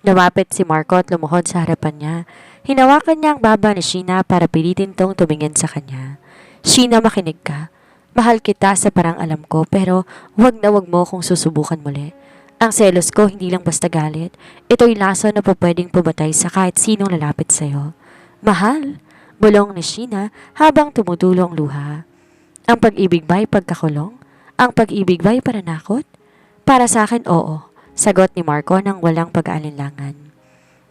Lumapit si Marco at lumuhod sa harapan niya. Hinawakan niya ang baba ni Sheena para pilitin tong tumingin sa kanya. Sheena, makinig ka. Mahal kita sa parang alam ko, pero wag na wag mo kung susubukan muli. Ang selos ko hindi lang basta galit. Ito'y laso na pwedeng pumatay sa kahit sinong lalapit sa'yo. Mahal, bulong ni Sheena habang tumutulo ang luha. Ang pag-ibig ba'y pagkakulong? Ang pag-ibig ba'y pananakot? Para sa akin, oo, sagot ni Marco nang walang pag-aalinlangan.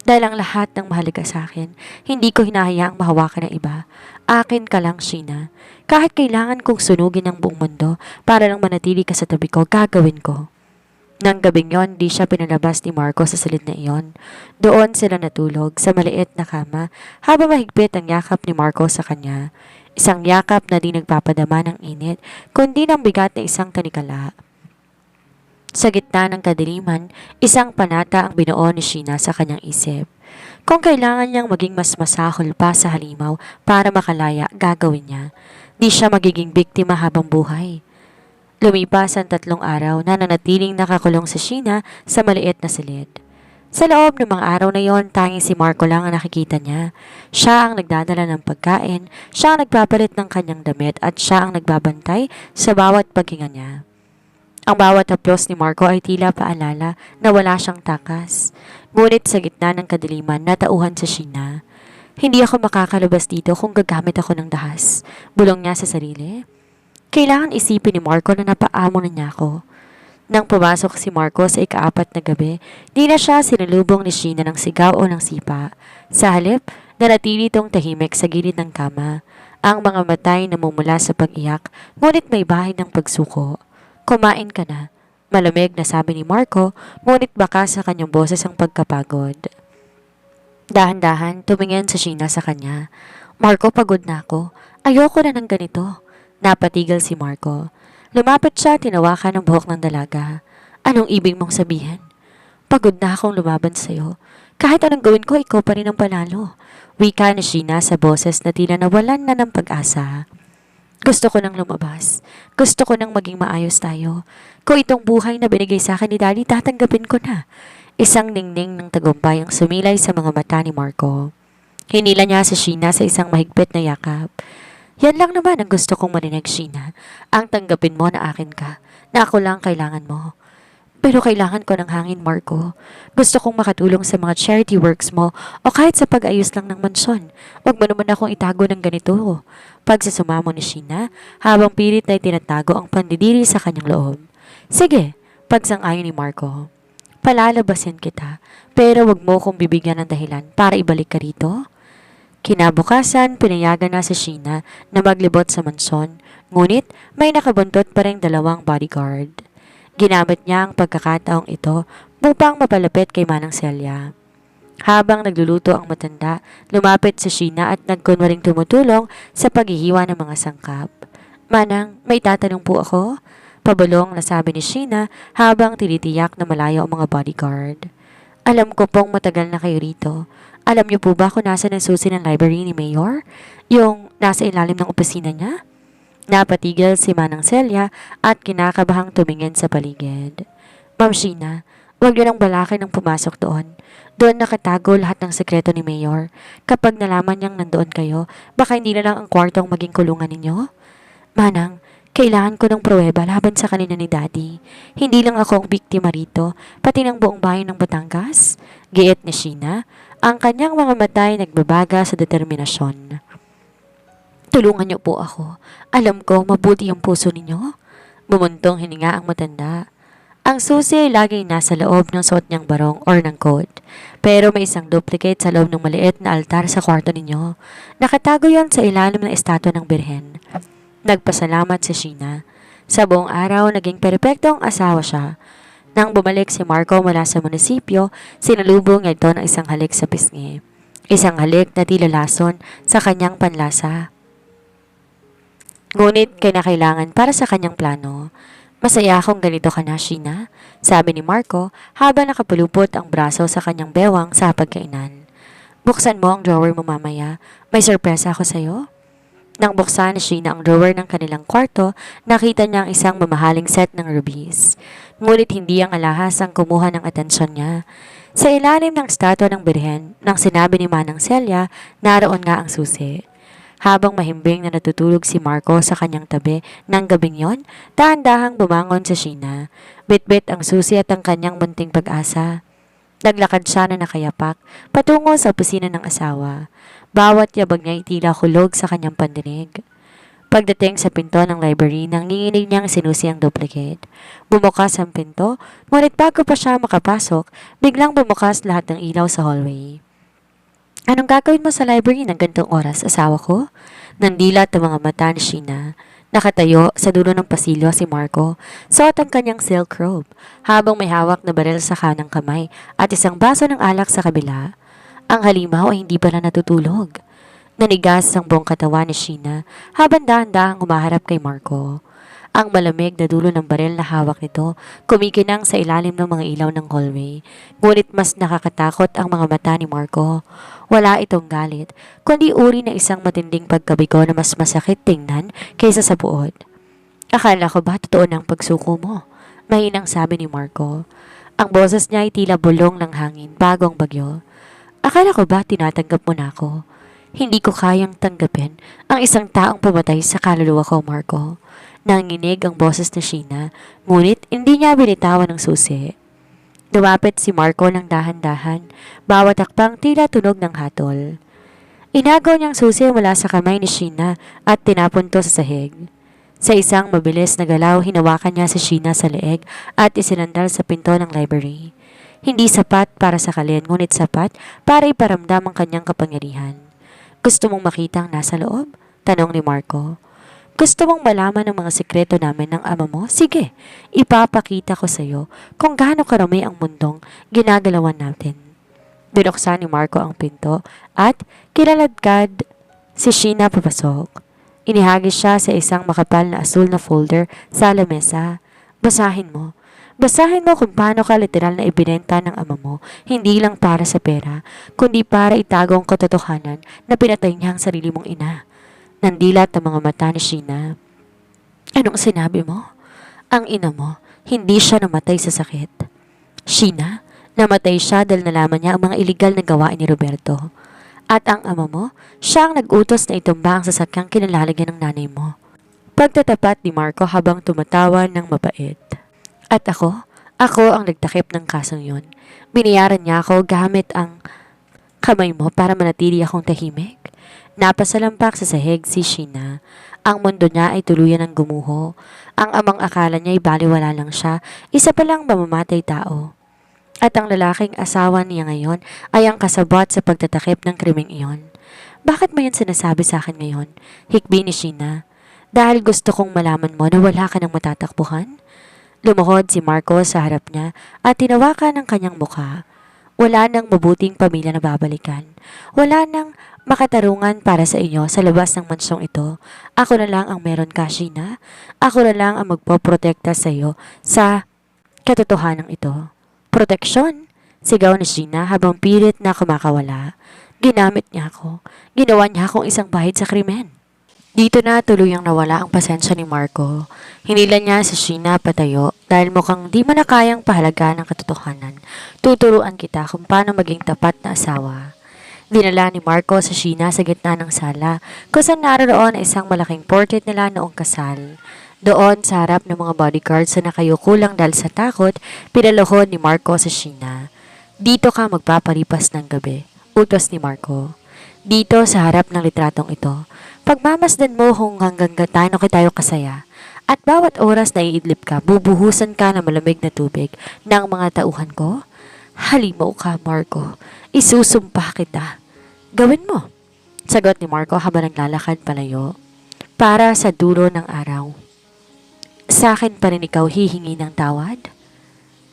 Dahil ang lahat ng mahalaga sa akin, hindi ko hinahayaang mahawakan ng iba. Akin ka lang, Sheena. Kahit kailangan kong sunugin ang buong mundo para lang manatili ka sa tabi ko, gagawin ko. Nang gabing yon, di siya pinalabas ni Marco sa silid na iyon. Doon sila natulog sa maliit na kama habang mahigpit ang yakap ni Marco sa kanya. Isang yakap na di nagpapadama ng init, kundi ng bigat na isang tanikala. Sa gitna ng kadiliman, isang panata ang binuo ni Sheena sa kanyang isip. Kung kailangan niyang maging mas masahol pa sa halimaw para makalaya, gagawin niya. Di siya magiging biktima habang buhay. Lumipas ang 3 araw na nanatiling nakakulong si Sheena sa maliit na silid. Sa loob ng mga araw na yon, tanging si Marco lang ang nakikita niya. Siya ang nagdadala ng pagkain, siya ang nagpapalit ng kanyang damit at siya ang nagbabantay sa bawat paghinga niya. Ang bawat haplos ni Marco ay tila paalala na wala siyang takas. Ngunit sa gitna ng kadiliman, natauhan si Sheena. Hindi ako makakalabas dito kung gagamit ako ng dahas. Bulong niya sa sarili. Kailangan isipin ni Marco na napaamo na niya ako. Nang pumasok si Marco sa ika-4 na gabi, di na siya sinalubong ni Sheena ng sigaw o ng sipa. Sa halip, nanatili itong tahimik sa gilid ng kama. Ang mga matay namumula sa pag-iyak, ngunit may bahid ng pagsuko. Kumain ka na. Malamig na sabi ni Marco, ngunit baka sa kanyang boses ang pagkapagod. Dahan-dahan tumingin sa Sheena sa kanya. Marco, pagod na ako. Ayoko na ng ganito. Napatigil si Marco. Lumapit siya, tinawakan ng buhok ng dalaga. Anong ibig mong sabihin? Pagod na akong lumaban sa'yo. Kahit anong gawin ko, ikaw pa rin ang panalo. Wika ni Sheena sa boses na tila nawalan na ng pag-asa. Gusto ko nang lumabas. Gusto ko nang maging maayos tayo. Kung itong buhay na binigay sa akin ni Daddy, tatanggapin ko na. Isang ningning ng tagumpay ang sumilay sa mga mata ni Marco. Hinila niya si Sheena sa isang mahigpit na yakap. Yan lang naman ang gusto kong marinig, Sheena. Ang tanggapin mo na akin ka, na ako lang kailangan mo. Pero kailangan ko ng hangin, Marco. Gusto kong makatulong sa mga charity works mo o kahit sa pag-ayos lang ng mansyon. Huwag mo naman akong itago ng ganito. Pagsasumamo ni Sheena, habang pilit na itinatago ang pandidiri sa kanyang loob. Sige, pagsang-ayon ni Marco. Palalabasin kita, pero wag mo kong bibigyan ng dahilan para ibalik ka rito. Kinabukasan, pinayagan na si Sheena na maglibot sa mansyon, ngunit may nakabuntot pa ring 2 bodyguard. Ginamit niya ang pagkakataong ito upang mapalapit kay Manang Celia. Habang nagluluto ang matanda, lumapit si Sheena at nagkunwaring tumutulong sa paghihiwa ng mga sangkap. Manang, may tatanong po ako? Pabulong na sabi ni Sheena habang tinitiyak na malayo ang mga bodyguard. Alam ko pong matagal na kayo rito. Alam niyo po ba kung nasa ng susi ng library ni Mayor? Yung nasa ilalim ng opisina niya? Napatigil si Manang Celia at kinakabahang tumingin sa paligid. Ma'am Sheena, huwag niyo nang balakin ng pumasok doon. Doon nakatago lahat ng sekreto ni Mayor. Kapag nalaman niyang nandoon kayo, baka hindi na lang ang kwartong maging kulungan ninyo. Manang, kailangan ko ng pruweba laban sa kanina ni Daddy. Hindi lang ako ang biktima rito, pati ng buong bayan ng Batangas. Giit ni Sheena, ang kanyang mga mata ay nagbabaga sa determinasyon. Tulungan niyo po ako. Alam ko mabuti ang puso ninyo. Bumuntong hininga ang matanda. Ang susi ay laging nasa loob ng suot niyang barong or ng coat. Pero may isang duplicate sa loob ng maliit na altar sa kwarto ninyo. Nakatago yon sa ilalim ng estatwa ng birhen. Nagpasalamat si Sheena. Sa buong araw, naging perpektong asawa siya. Nang bumalik si Marco mula sa munisipyo, sinalubong niya ito ng isang halik sa pisngi. Isang halik na tila lason sa kanyang panlasa. Ngunit kinakailangan para sa kanyang plano. Masaya akong ganito ka na, Sheena, sabi ni Marco habang nakapulupot ang braso sa kanyang bewang sa pagkainan. Buksan mo ang drawer mo mamaya. May sorpresa ako sa'yo. Nang buksan ni Sheena ang drawer ng kanilang kwarto, nakita niya ang isang mamahaling set ng rubies. Ngunit hindi ang alahas ang kumuha ng atensyon niya. Sa ilalim ng statwa ng birhen, nang sinabi ni Manang Celia, naroon nga ang susi. Habang mahimbing na natutulog si Marco sa kanyang tabi ng gabing yon, dahan-dahang bumangon si Sheena. Bit-bit ang susi at ang kanyang munting pag-asa. Naglakad siya na nakayapak patungo sa opisina ng asawa. Bawat yabag niya tila hulog sa kanyang pandinig. Pagdating sa pinto ng library, nang ninginig niyang sinusi ang duplicate. Bumukas ang pinto, ngunit bago pa siya makapasok, biglang bumukas lahat ng ilaw sa hallway. Anong gagawin mo sa library ng gantong oras, asawa ko? Nandilat ang mga mata ni Sheena. Nakatayo sa dulo ng pasilyo si Marco, suot ang kanyang silk robe, habang may hawak na baril sa kanang kamay at isang baso ng alak sa kabila. Ang halimaw ay hindi pala natutulog. Nanigas ang buong katawan ni Sheena habang dahan-dahang humaharap kay Marco. Ang malamig na dulo ng baril na hawak nito kumikinang sa ilalim ng mga ilaw ng hallway. Ngunit mas nakakatakot ang mga mata ni Marco. Wala itong galit, kundi uri ng isang matinding pagkabigo na mas masakit tingnan kaysa sa buod. Akala ko ba totoo ng pagsuko mo? Mahinang sabi ni Marco. Ang boses niya ay tila bulong ng hangin bago ang bagyo. Akala ko ba tinatanggap mo na ako? Hindi ko kayang tanggapin ang isang taong pumatay sa kaluluwa ko, Marco. Nanginig ang boses ni Sheena, ngunit hindi niya binitawan ng susi. Lumapit si Marco ng dahan-dahan, bawat hakbang tila tunog ng hatol. Inagaw niyang susi mula sa kamay ni Sheena at tinapon to sa sahig. Sa isang mabilis na galaw, hinawakan niya si Sheena sa leeg at isinandal sa pinto ng library. Hindi sapat para sakalin, ngunit sapat para iparamdam ang kanyang kapangyarihan. Gusto mong makita ang nasa loob? Tanong ni Marco. Gusto mong malaman ng mga sikreto namin ng ama mo? Sige, ipapakita ko sa iyo kung gaano karami ang mundong ginagalawan natin. Binuksan ni Marco ang pinto at kilaladkad si Sheena papasok. Inihagis siya sa isang makapal na asul na folder sa lamesa. Basahin mo. Basahin mo kung paano ka literal na ibinenta ng ama mo, hindi lang para sa pera, kundi para itago ang katotohanan na pinatay niya ang sarili mong ina. Nandilat ang mga mata ni Sheena. Anong sinabi mo? Ang ina mo, hindi siya namatay sa sakit. Sheena, namatay siya dahil nalaman niya ang mga iligal na gawain ni Roberto. At ang ama mo, siya ang nag-utos na itumba ang sasakyang kinalalagyan ng nanay mo. Pagtatapat ni Marco habang tumatawa ng mabait. At ako ang nagtakip ng kasong yun. Binayaran niya ako gamit ang kamay mo para manatili akong tahimik. Napasalampak sa sahig si Sheena. Ang mundo niya ay tuluyan ng gumuho. Ang amang akala niya ay baliwala lang siya, isa palang mamamatay tao. At ang lalaking asawa niya ngayon ay ang kasabot sa pagtatakip ng krimeng iyon. Bakit mo yan sinasabi sa akin ngayon? Hikbi ni Sheena. Dahil gusto kong malaman mo na wala ka ng matatakbuhan? Lumuhod si Marco sa harap niya at tinawakan ng kanyang mukha. Wala nang mabuting pamilya na babalikan. Wala nang makatarungan para sa inyo sa labas ng mansong ito. Ako na lang ang meron ka, Sheena. Ako na lang ang magpoprotekta sa iyo sa katotohanan ito. Proteksyon? Sigaw ni Sheena habang pilit na kumakawala. Ginamit niya ako. Ginawa niya akong isang bahid sa krimen. Dito na tuluyang nawala ang pasensya ni Marco. Hinila niya si Sheena patayo dahil mukhang di mo na kayang pahalagaan ang katotohanan. Tuturuan kita kung paano maging tapat na asawa. Dinala ni Marco si Sheena sa gitna ng sala kung saan naroon isang malaking portrait nila noong kasal. Doon sa harap ng mga bodyguards na nakayuko lang dahil sa takot, pinaluhod ni Marco si Sheena. Dito ka magpapalipas ng gabi, utos ni Marco. Dito sa harap ng litratong ito, pagmamasdan mo kung hanggang tayo tayo kasaya. At bawat oras na iidlip ka, bubuhusan ka ng malamig na tubig ng mga tauhan ko. Halimaw ka, Marco. Isusumpa kita. Gawin mo, sagot ni Marco habang naglalakad palayo. Para sa dulo ng araw. Sa akin pa rin ikaw hihingi ng tawad?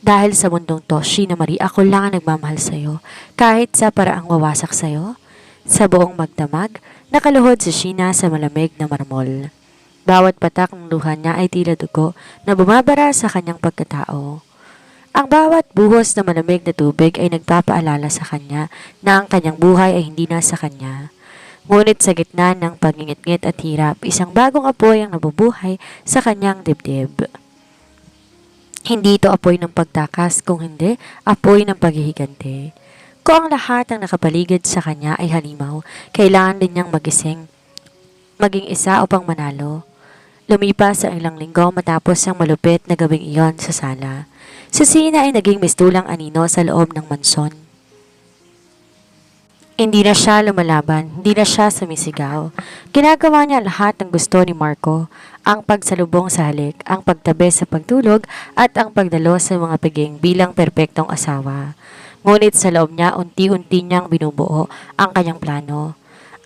Dahil sa mundong to, Sheena Marie, ako lang ang nagmamahal sa'yo, kahit sa paraang wawasak sa'yo. Sa buong magdamag, nakaluhod si Sheena sa malamig na marmol. Bawat patak ng luha niya ay tila dugo na bumabara sa kanyang pagkatao. Ang bawat buhos na malamig na tubig ay nagpapaalala sa kanya na ang kanyang buhay ay hindi na sa kanya. Ngunit sa gitna ng pagingit-ngit at hirap, isang bagong apoy ang nabubuhay sa kanyang dibdib. Hindi ito apoy ng pagtakas, kung hindi, apoy ng paghihiganti. Kung ang lahat ng nakapaligid sa kanya ay halimaw, kailangan din niyang magising, maging isa upang manalo. Lumipas ang ilang linggo matapos ang malupit na gawing iyon sa sala. Si Sheena ay naging mistulang anino sa loob ng mansyon. Hindi na siya lumalaban, hindi na siya sumisigaw. Ginagawa niya lahat ng gusto ni Marco, ang pagsalubong sa halik, ang pagtabi sa pagtulog, at ang pagdalo sa mga piging bilang perpektong asawa. Ngunit sa loob niya, unti-unti niyang binubuo ang kanyang plano.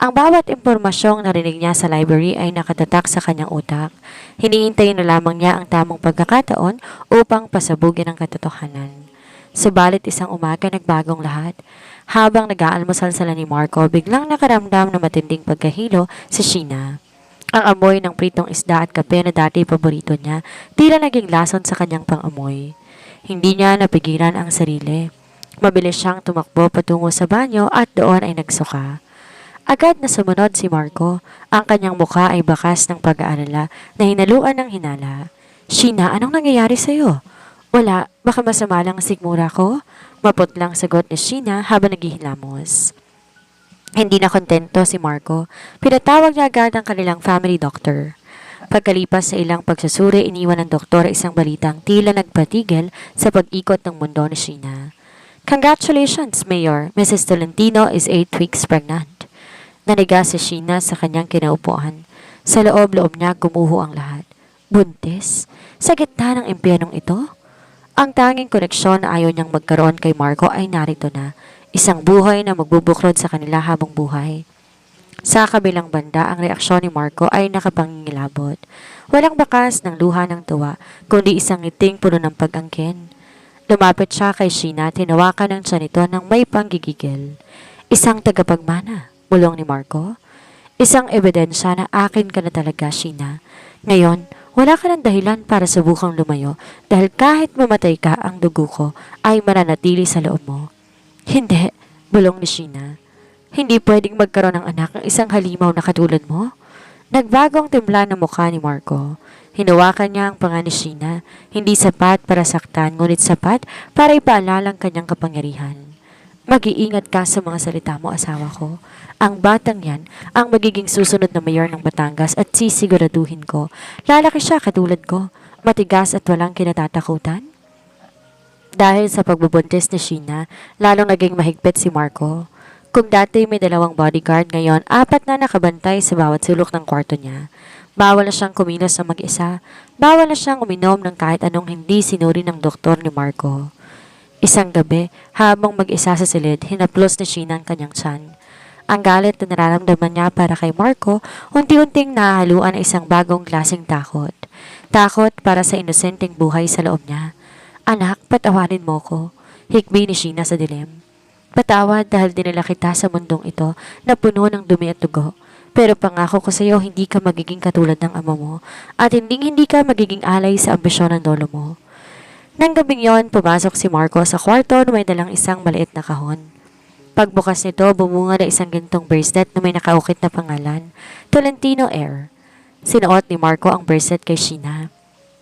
Ang bawat impormasyong narinig niya sa library ay nakatatak sa kanyang utak. Hinihintay na lamang niya ang tamang pagkakataon upang pasabugin ang katotohanan. Subalit isang umaga nagbagong lahat. Habang nag-aalmusal sila ni Marco, biglang nakaramdam na matinding pagkahilo si Sheena. Ang amoy ng pritong isda at kape na dati paborito niya, tila naging lason sa kanyang pang-amoy. Hindi niya napigilan ang sarili. Mabilis siyang tumakbo patungo sa banyo at doon ay nagsuka. Agad na sumunod si Marco. Ang kanyang mukha ay bakas ng pag-aalala na hinaluan ng hinala. Sheena, anong nangyayari sa'yo? Wala, baka masama lang ang sigmura ko? Maputlang sagot ni Sheena habang naghihilamos. Hindi na kontento si Marco. Pinatawag niya agad ang kanilang family doctor. Pagkalipas sa ilang pagsusuri, iniwan ng doktor isang balitang tila nagpatigil sa pag-ikot ng mundo ni Sheena. Congratulations, Mayor. Mrs. Tolentino is 8 weeks pregnant. Naniga si Sheena sa kanyang kinaupuan. Sa loob-loob niya gumuho ang lahat. Buntis? Sa gitna ng impyernong ito? Ang tanging koneksyon na ayaw niyang magkaroon kay Marco ay narito na. Isang buhay na magbubuklod sa kanila habang buhay. Sa kabilang banda, ang reaksyon ni Marco ay nakapangingilabot. Walang bakas ng luha ng tuwa, kundi isang ngiting puno ng pag-angkin. Lumapit siya kay Sheena at hinawakan ng tiyan nito ng may panggigigil. Isang tagapagmana, bulong ni Marco. Isang ebidensya na akin ka na talaga, Sheena. Ngayon, wala ka ng dahilan para subukang lumayo dahil kahit mamatay ka, ang dugo ko ay mananatili sa loob mo. Hindi, bulong ni Sheena. Hindi pwedeng magkaroon ng anak ng isang halimaw na katulad mo. Nagbago ang timpla ng mukha ni Marco. Hinawakan niya ang panga ni Sheena, hindi sapat para saktan, ngunit sapat para ipaalala ang kanyang kapangyarihan. Mag-iingat ka sa mga salita mo, asawa ko. Ang batang yan ang magiging susunod na mayor ng Batangas at sisiguraduhin ko. Lalaki siya katulad ko, matigas at walang kinatatakutan. Dahil sa pagbubuntis ni Sheena, lalong naging mahigpit si Marco. Kung dati may 2 bodyguard, ngayon 4 na nakabantay sa bawat sulok ng kwarto niya. Bawal na siyang kumilos ng mag-isa. Bawal na siyang uminom ng kahit anong hindi sinuri ng doktor ni Marco. Isang gabi, habang mag-isa sa silid, hinaplos ni Sheena ang kanyang tiyan. Ang galit na nararamdaman niya para kay Marco, unti-unting nahahaluan ng isang bagong klaseng takot. Takot para sa inosenteng buhay sa loob niya. Anak, patawarin mo ko. Hikbi ni Sheena sa dilim. Patawad dahil dinala kita sa mundong ito na puno ng dumi at dugo. Pero pangako ko sa iyo hindi ka magiging katulad ng ama mo at hindi ka magiging alay sa ambisyon ng lolo mo. Nang gabing yon, pumasok si Marco sa kwarto na may dalang isang maliit na kahon. Pagbukas nito, bumunga na isang gintong bracelet na may nakaukit na pangalan, Tolentino Air. Sinuot ni Marco ang bracelet kay Sheena.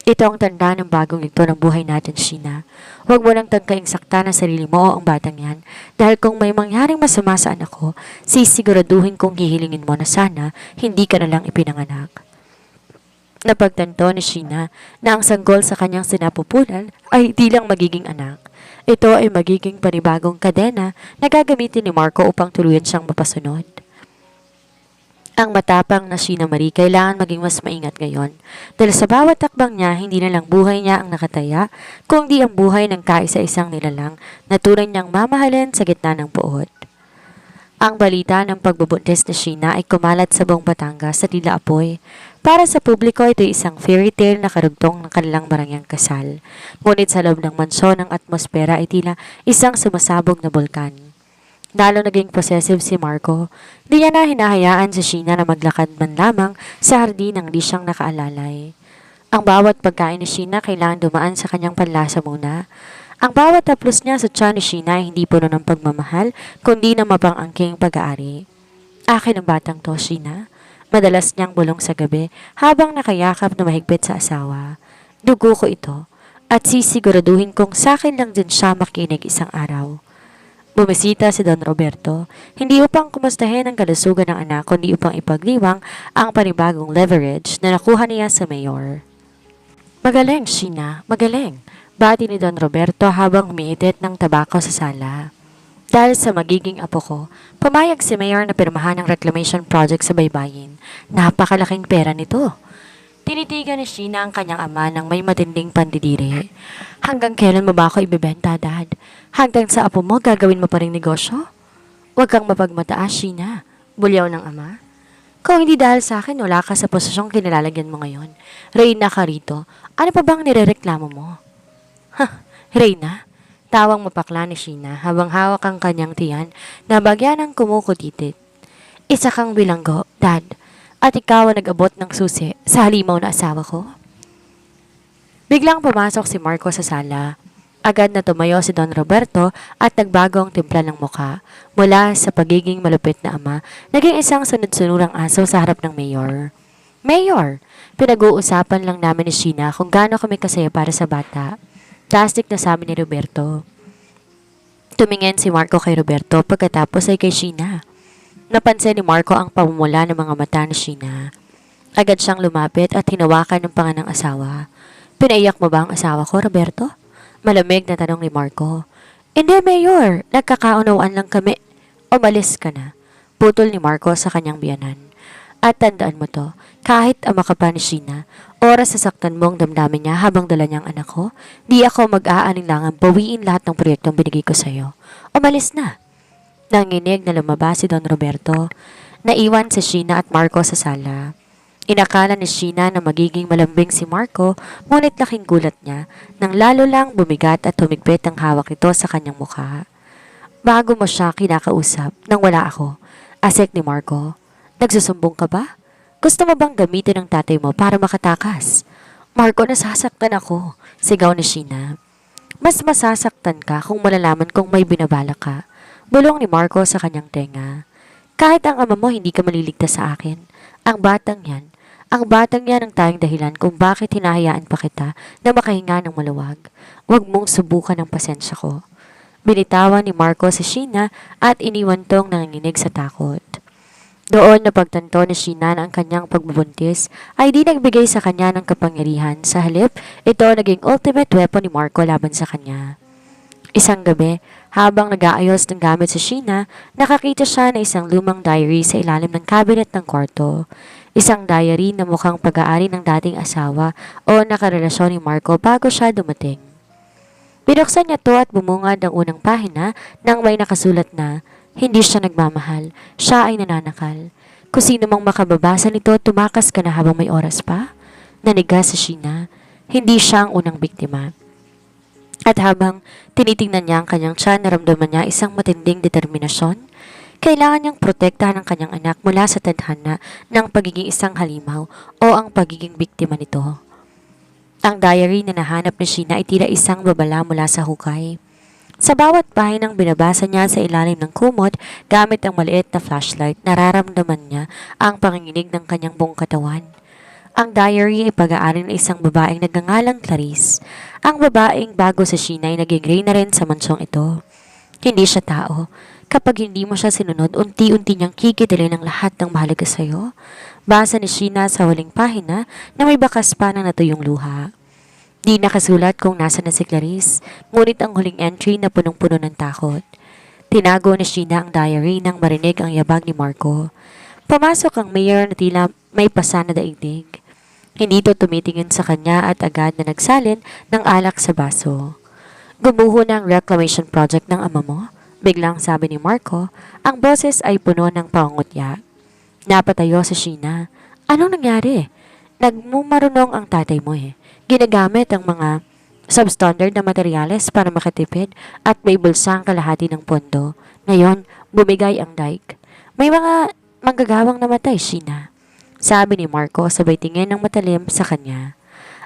Ito ang tanda ng bagong yugto ng buhay natin, Sheena. Huwag mo nang tangkaing sakta ng sarili mo o ang batang yan. Dahil kung may mangyaring masama sa anak ko, sisiguraduhin kong hihilingin mo na sana hindi ka na lang ipinanganak. Napagtanto ni Sheena na ang sanggol sa kanyang sinapupunan ay di lang magiging anak. Ito ay magiging panibagong kadena na gagamitin ni Marco upang tuluyan siyang mapasunod. Ang matapang na Sheena Marie kailangan maging mas maingat ngayon dahil sa bawat takbang niya, hindi na lang buhay niya ang nakataya, kundi ang buhay ng kaisa-isang nilalang na tunay niyang mamahalin sa gitna ng puot. Ang balita ng pagbubuntis ni Sheena ay kumalat sa buong Batangas sa tila apoy. Para sa publiko, ito ay isang fairy tale na karugtong ng kanilang marangyang kasal. Ngunit sa loob ng mansyon, ang atmosfera ay tila isang sumasabog na bulkan. Lalo naging possessive si Marco. Di niya na hinahayaan si Sheena na maglakad man lamang sa hardin nang di siyang nakaalalay. Ang bawat pagkain ni Sheena kailangan dumaan sa kanyang panlasa muna. Ang bawat haplos niya sa tiyan ni Sheena ay hindi puno ng pagmamahal, kundi ng mapang-angking pag-aari. Akin ang batang to, Sheena. Madalas niyang bulong sa gabi habang nakayakap na mahigpit sa asawa. Dugo ko ito at sisiguraduhin kong sakin lang din siya makinig isang araw. Bumisita si Don Roberto, hindi upang kumustahin ang kalusugan ng anak, kundi upang ipagliwang ang panibagong leverage na nakuha niya sa mayor. Magaling, Sheena, magaling, bati ni Don Roberto habang umiitit ng tabako sa sala. Dahil sa magiging apo ko, pumayag si mayor na pirmahan ang reclamation project sa baybayin. Napakalaking pera nito. Tinitigan ni Sheena ang kanyang ama ng may matinding pandidiri. Hanggang kailan mo ba ako ibebenta, Dad? Hanggang sa apo mo gagawin mo pa rin negosyo? Huwag kang mapagmataas, Sheena. Bulyaw ng ama. Kung hindi dahil sa akin, wala ka sa posisyong kinilalagyan mo ngayon. Reyna ka rito. Ano pa bang nirereklamo mo? Reyna? Tawang mapakla ni Sheena habang hawak ang kanyang tiyan na bagyan ng kumukulitit. Isa kang bilanggo, Dad. At ikaw ang nag-abot ng susi sa halimaw na asawa ko? Biglang pumasok si Marco sa sala. Agad na tumayo si Don Roberto at nagbago ang timpla ng muka. Mula sa pagiging malupit na ama, naging isang sunod-sunurang aso sa harap ng mayor. Mayor, pinag-uusapan lang namin ni Sheena kung gaano kami kasaya para sa bata. Plastic na sabi ni Roberto. Tumingin si Marco kay Roberto pagkatapos ay kay Sheena. Napansin ni Marco ang pamumula ng mga mata ni Sheena. Agad siyang lumapit at hinawakan ng panga ng asawa. Pinaiyak mo ba ang asawa ko, Roberto? Malamig na tanong ni Marco. Hindi, Mayor. Nagkakaunawaan lang kami. Umalis ka na. Putol ni Marco sa kanyang biyanan. At tandaan mo to, kahit ama ka pa ni Sheena, oras sasaktan mo ang damdamin niya habang dala niyang anak ko, di ako mag-aaninlangan bawiin lahat ng proyektong binigay ko sa'yo. Umalis na. Nanginig na lumabas si Don Roberto. Naiwan si Sheena at Marco sa sala. Inakala ni Sheena na magiging malambing si Marco, ngunit laking gulat niya nang lalo lang bumigat at humigpit ang hawak nito sa kanyang mukha. Bago mo siya kinakausap nang wala ako, asik ni Marco. Nagsusumbong ka ba? Gusto mo bang gamitin ng tatay mo para makatakas? Marco, nasasaktan ako, sigaw ni Sheena. Mas masasaktan ka kung malalaman kong may binabala ka, bulong ni Marco sa kanyang tenga. Kahit ang ama mo hindi ka maliligtas sa akin. Ang batang yan ang tayong dahilan kung bakit hinahayaan pa kita na makahinga ng maluwag. Huwag mong subukan ang pasensya ko. Binitawan ni Marco si Sheena at iniwan tong nanginginig sa takot. Doon napagtanto ni Sheena na ang kanyang pagbubuntis ay di nagbigay sa kanya ng kapangyarihan. Sa halip, ito naging ultimate weapon ni Marco laban sa kanya. Isang gabi, habang nag-aayos ng gamit si Sheena, nakakita siya na isang lumang diary sa ilalim ng cabinet ng kwarto. Isang diary na mukhang pag-aari ng dating asawa o nakarelasyon ni Marco bago siya dumating. Binuksan niya to at bumungad ang unang pahina nang may nakasulat na, hindi siya nagmamahal, siya ay nananakal. Kung sino mang makababasa nito, tumakas ka na habang may oras pa. Nanigas si Sheena, hindi siya ang unang biktima. At habang tinitingnan niya ang kanyang tiyan, naramdaman niya isang matinding determinasyon. Kailangan niyang protektahan ang kanyang anak mula sa tadhana ng pagiging isang halimaw o ang pagiging biktima nito. Ang diary na nahanap ni Sheena ay tila isang babala mula sa hukay. Sa bawat pahinang binabasa niya sa ilalim ng kumot gamit ang maliit na flashlight, nararamdaman niya ang panginginig ng kanyang buong katawan. Ang diary ay pag-aari ng isang babaeng nagngangalang Clarice. Ang babaeng bago sa Sheena ay naging reyna rin sa mansong ito. Hindi siya tao. Kapag hindi mo siya sinunod, unti-unti niyang kikitilin ang lahat ng mahalaga sa iyo. Basa ni Sheena sa huling pahina na may bakas pa ng natuyong luha. Di nakasulat kung nasa na si Clarice, ngunit ang huling entry na punong-puno ng takot. Tinago ni Sheena ang diary nang marinig ang yabag ni Marco. Pumasok ang mayor na tila may pasa na daigdig. Hindi to tumitingin sa kanya at agad na nagsalin ng alak sa baso. Gumuho na ang reclamation project ng ama mo, biglang sabi ni Marco. Ang boses ay puno ng pangungutya. Napatayo si Sheena. Anong nangyari? Nagmumarunong ang tatay mo eh. Ginagamit ang mga substandard na materyales para makatipid at may bulsa ang kalahati ng pondo. Ngayon, bumigay ang dike. May mga manggagawang namatay, Sheena. Sabi ni Marco sabay tingin ng matalim sa kanya.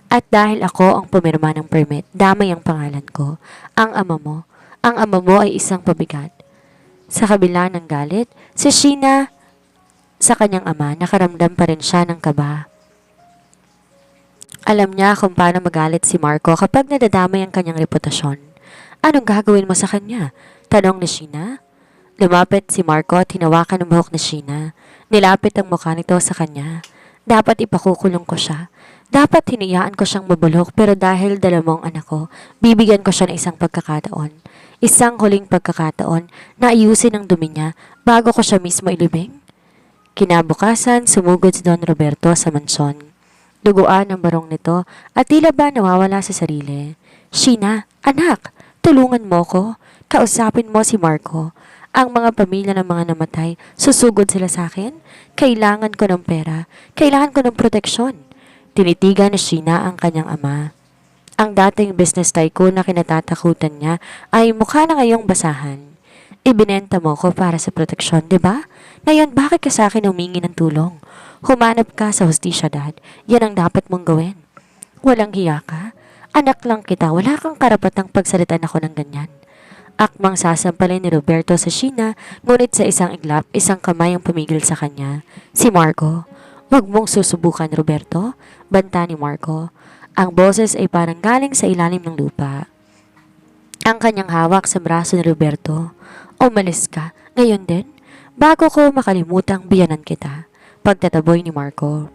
At dahil ako ang pumirma ng permit, damay ang pangalan ko. Ang ama mo ay isang pabigat. Sa kabila ng galit, si Sheena sa kanyang ama nakaramdam pa rin siya ng kaba. Alam niya kung paano magalit si Marco kapag nadadamay ang kanyang reputasyon. Anong gagawin mo sa kanya? Tanong ni Sheena. Lumapit si Marco at hinawakan ang buhok ni Sheena. Nilapit ang mukha nito sa kanya. Dapat ipakukulong ko siya. Dapat hinayaan ko siyang mabulok pero dahil dalawang anak ko, bibigyan ko siya ng isang pagkakataon. Isang huling pagkakataon na ayusin ang dumi niya bago ko siya mismo ilibing. Kinabukasan, sumugod si Don Roberto sa mansyon. Duguan ang barong nito at tila ba nawawala sa sarili. Sheena, anak, tulungan mo ko. Kausapin mo si Marco. Ang mga pamilya ng mga namatay, susugod sila sa akin. Kailangan ko ng pera. Kailangan ko ng proteksyon. Tinitigan ni Sheena ang kanyang ama. Ang dating business tycoon na kinatatakutan niya ay mukha na ngayong basahan. Ibinenta mo ko para sa proteksyon, di ba? Ngayon, bakit ka sa akin humingi ng tulong? Humanap ka sa hustisya, Dad. Yan ang dapat mong gawin. Walang hiya ka? Anak lang kita, wala kang karapatang pagsalitan ako ng ganyan. Akmang sasampalin ni Roberto sa Sheena, ngunit sa isang iglap, isang kamay ang pumigil sa kanya. Si Marco. Huwag mong susubukan, Roberto. Banta ni Marco. Ang boses ay parang galing sa ilalim ng lupa. Ang kanyang hawak sa braso ni Roberto. Umalis ka. Ngayon din? Bago ko makalimutang biyanan kita. Pagtataboy ni Marco.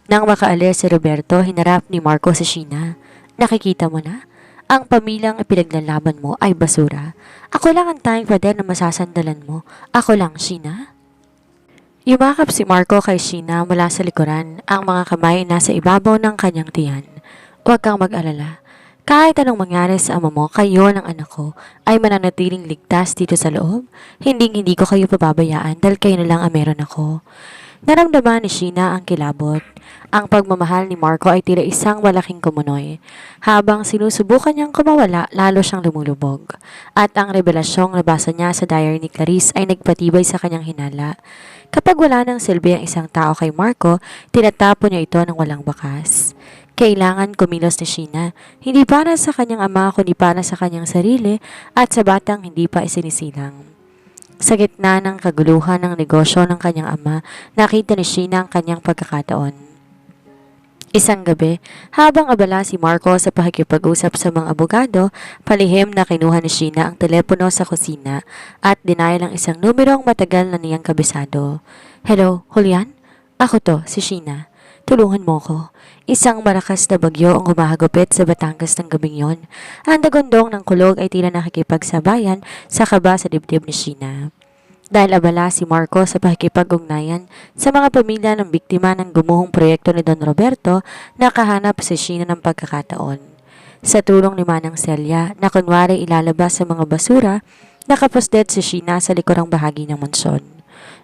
Nang makaalis si Roberto, hinarap ni Marco si Sheena. Nakikita mo na? Ang pamilyang ipinaglalaban mo ay basura. Ako lang ang tanging pader na masasandalan mo. Ako lang, Sheena. Yumakap si Marco kay Sheena mula sa likuran. Ang mga kamay nasa ibabaw ng kanyang tiyan. Huwag kang mag-alala. Kahit anong mangyari sa ama mo, kayo ng anak ko ay mananatiling ligtas dito sa loob. Hindi ko kayo pababayaan dahil kayo na lang ang meron ako. Naramdaman ni Sheena ang kilabot. Ang pagmamahal ni Marco ay tila isang malaking kumunoy. Habang sinusubukan niyang kumawala, lalo siyang lumulubog. At ang revelasyong nabasa niya sa diary ni Clarice ay nagpatibay sa kanyang hinala. Kapag wala nang silbi ang isang tao kay Marco, tinatapon niya ito ng walang bakas. Kailangan kumilos ni Sheena, hindi para sa kanyang ama kundi para sa kanyang sarili at sa batang hindi pa isinisilang. Sa gitna ng kaguluhan ng negosyo ng kanyang ama, nakita ni Sheena ang kanyang pagkakataon. Isang gabi, habang abala si Marco sa pakikipag-usap sa mga abogado, palihim na kinuha ni Sheena ang telepono sa kusina at dinayal ang isang numerong matagal na niyang kabisado. "Hello, Julian? Ako to, si Sheena. Tulungan mo ko. Isang malakas na bagyo ang humahagupit sa Batangas ng gabing yon. Ang dagundong ng kulog ay tila nakikipagsabayan sa kaba sa dibdib ni Sheena. Dahil abala si Marco sa pakikipag-ugnayan sa mga pamilya ng biktima ng gumuhong proyekto ni Don Roberto, nakahanap si Sheena ng pagkakataon. Sa tulong ni Manang Celia na kunwari ilalabas sa mga basura, nakapusdet si Sheena sa likurang bahagi ng mansyon.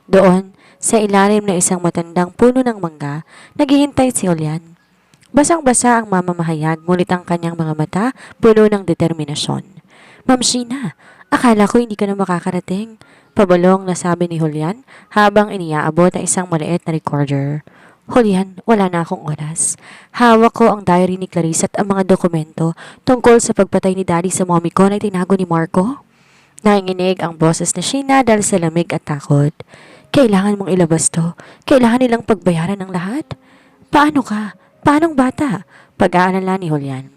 Doon, sa ilalim ng isang matandang puno ng mangga, naghihintay si Julian. Basang-basa ang mamamahayag, ngunit ang kanyang mga mata puno ng determinasyon. "Ma'am Sheena, akala ko hindi ka na makakarating," pabalong na sabi ni Julian habang iniaabot ang isang maliit na recorder. "Julian, wala na akong oras. Hawak ko ang diary ni Clarice at ang mga dokumento tungkol sa pagpatay ni Daddy sa mommy ko na itinago ni Marco." Nanginginig ang boses ni Sheena dahil sa lamig at takot. "Kailangan mong ilabas to. Kailangan nilang pagbayaran ng lahat." "Paano ka? Paanong bata?" pag-aalala ni Julian.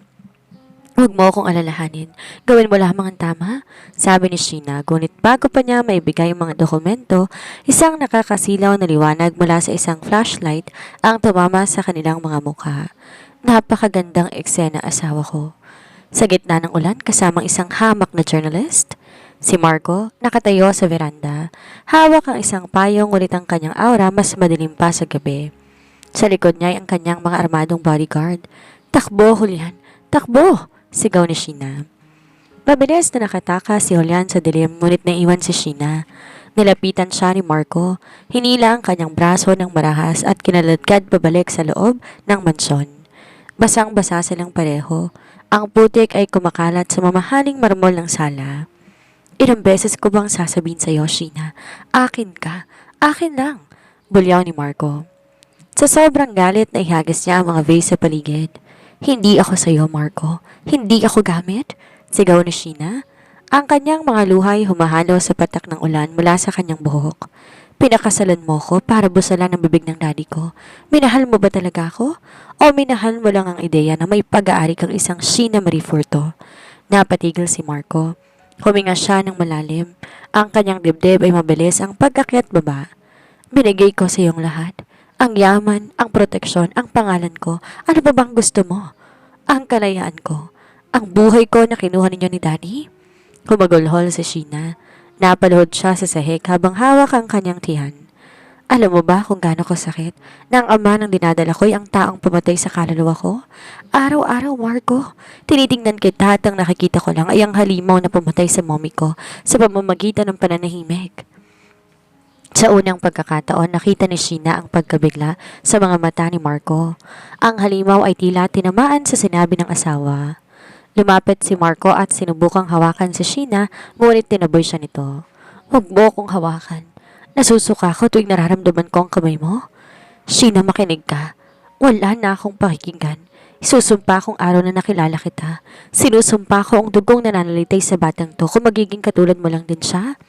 "Huwag mo akong alalahanin. Gawin mo lamang ang tama," sabi ni Sheena. Ngunit bago pa niya maibigay ang mga dokumento, isang nakakasilaw na liwanag mula sa isang flashlight ang tumama sa kanilang mga mukha. "Napakagandang eksena, asawa ko." Sa gitna ng ulan kasamang isang hamak na journalist, si Marco nakatayo sa veranda. Hawak ang isang payong, ngunit ang kanyang aura mas madilim pa sa gabi. Sa likod niya ay ang kanyang mga armadong bodyguard. "Takbo, Julian! Takbo!" sigaw ni Sheena. Mabilis na nakataka si Julian sa dilim, ngunit naiwan si Sheena. Nilapitan siya ni Marco. Hinila ang kanyang braso ng marahas at kinaladkad pabalik sa loob ng mansyon. Basang-basa silang pareho. Ang putik ay kumakalat sa mamahaling marmol ng sala. "Ilang beses ko bang sasabihin sa'yo, Sheena? Akin ka. Akin lang," bulyaw ni Marco. Sa sobrang galit na ihagis niya ang mga vase sa paligid. "Hindi ako sa'yo, Marco. Hindi ako gamit," sigaw ni Sheena. Ang kanyang mga luhay humahalo sa patak ng ulan mula sa kanyang buhok. "Pinakasalan mo ko para busalan ang bibig ng daddy ko. Minahal mo ba talaga ako? O minahal mo lang ang ideya na may pag-aari kang isang Sheena Marie Furto?" Napatigil si Marco. Huminga siya ng malalim. Ang kanyang dibdib ay mabilis ang pag-akyat baba. "Binigay ko sa iyong lahat. Ang yaman, ang proteksyon, ang pangalan ko. Ano ba bang gusto mo? Ang kalayaan ko. Ang buhay ko na kinuha ninyo ni Daddy?" Humagulhol si Sheena. Napaluhod siya sa sahig habang hawak ang kanyang tiyan. "Alam mo ba kung gaano ko sakit na ang ama ng dinadala ko'y ang taong pumatay sa kaluluwa ko? Araw-araw, Marco. Tinitingnan kita at ang nakikita ko lang ay ang halimaw na pumatay sa mommy ko sa pamamagitan ng pananahimik." Sa unang pagkakataon, nakita ni Sheena ang pagkabigla sa mga mata ni Marco. Ang halimaw ay tila tinamaan sa sinabi ng asawa. Lumapit si Marco at sinubukang hawakan si Sheena, ngunit tinaboy siya nito. "Huwag mo akong hawakan. Nasusuka ko tuwing nararamdaman ko ang kamay mo." "Sheena, makinig ka. Wala na akong pakikinggan. Isusumpa kong araw na nakilala kita. Sinusumpa ko ang dugong nananalitay sa batang to kung magiging katulad mo lang din siya."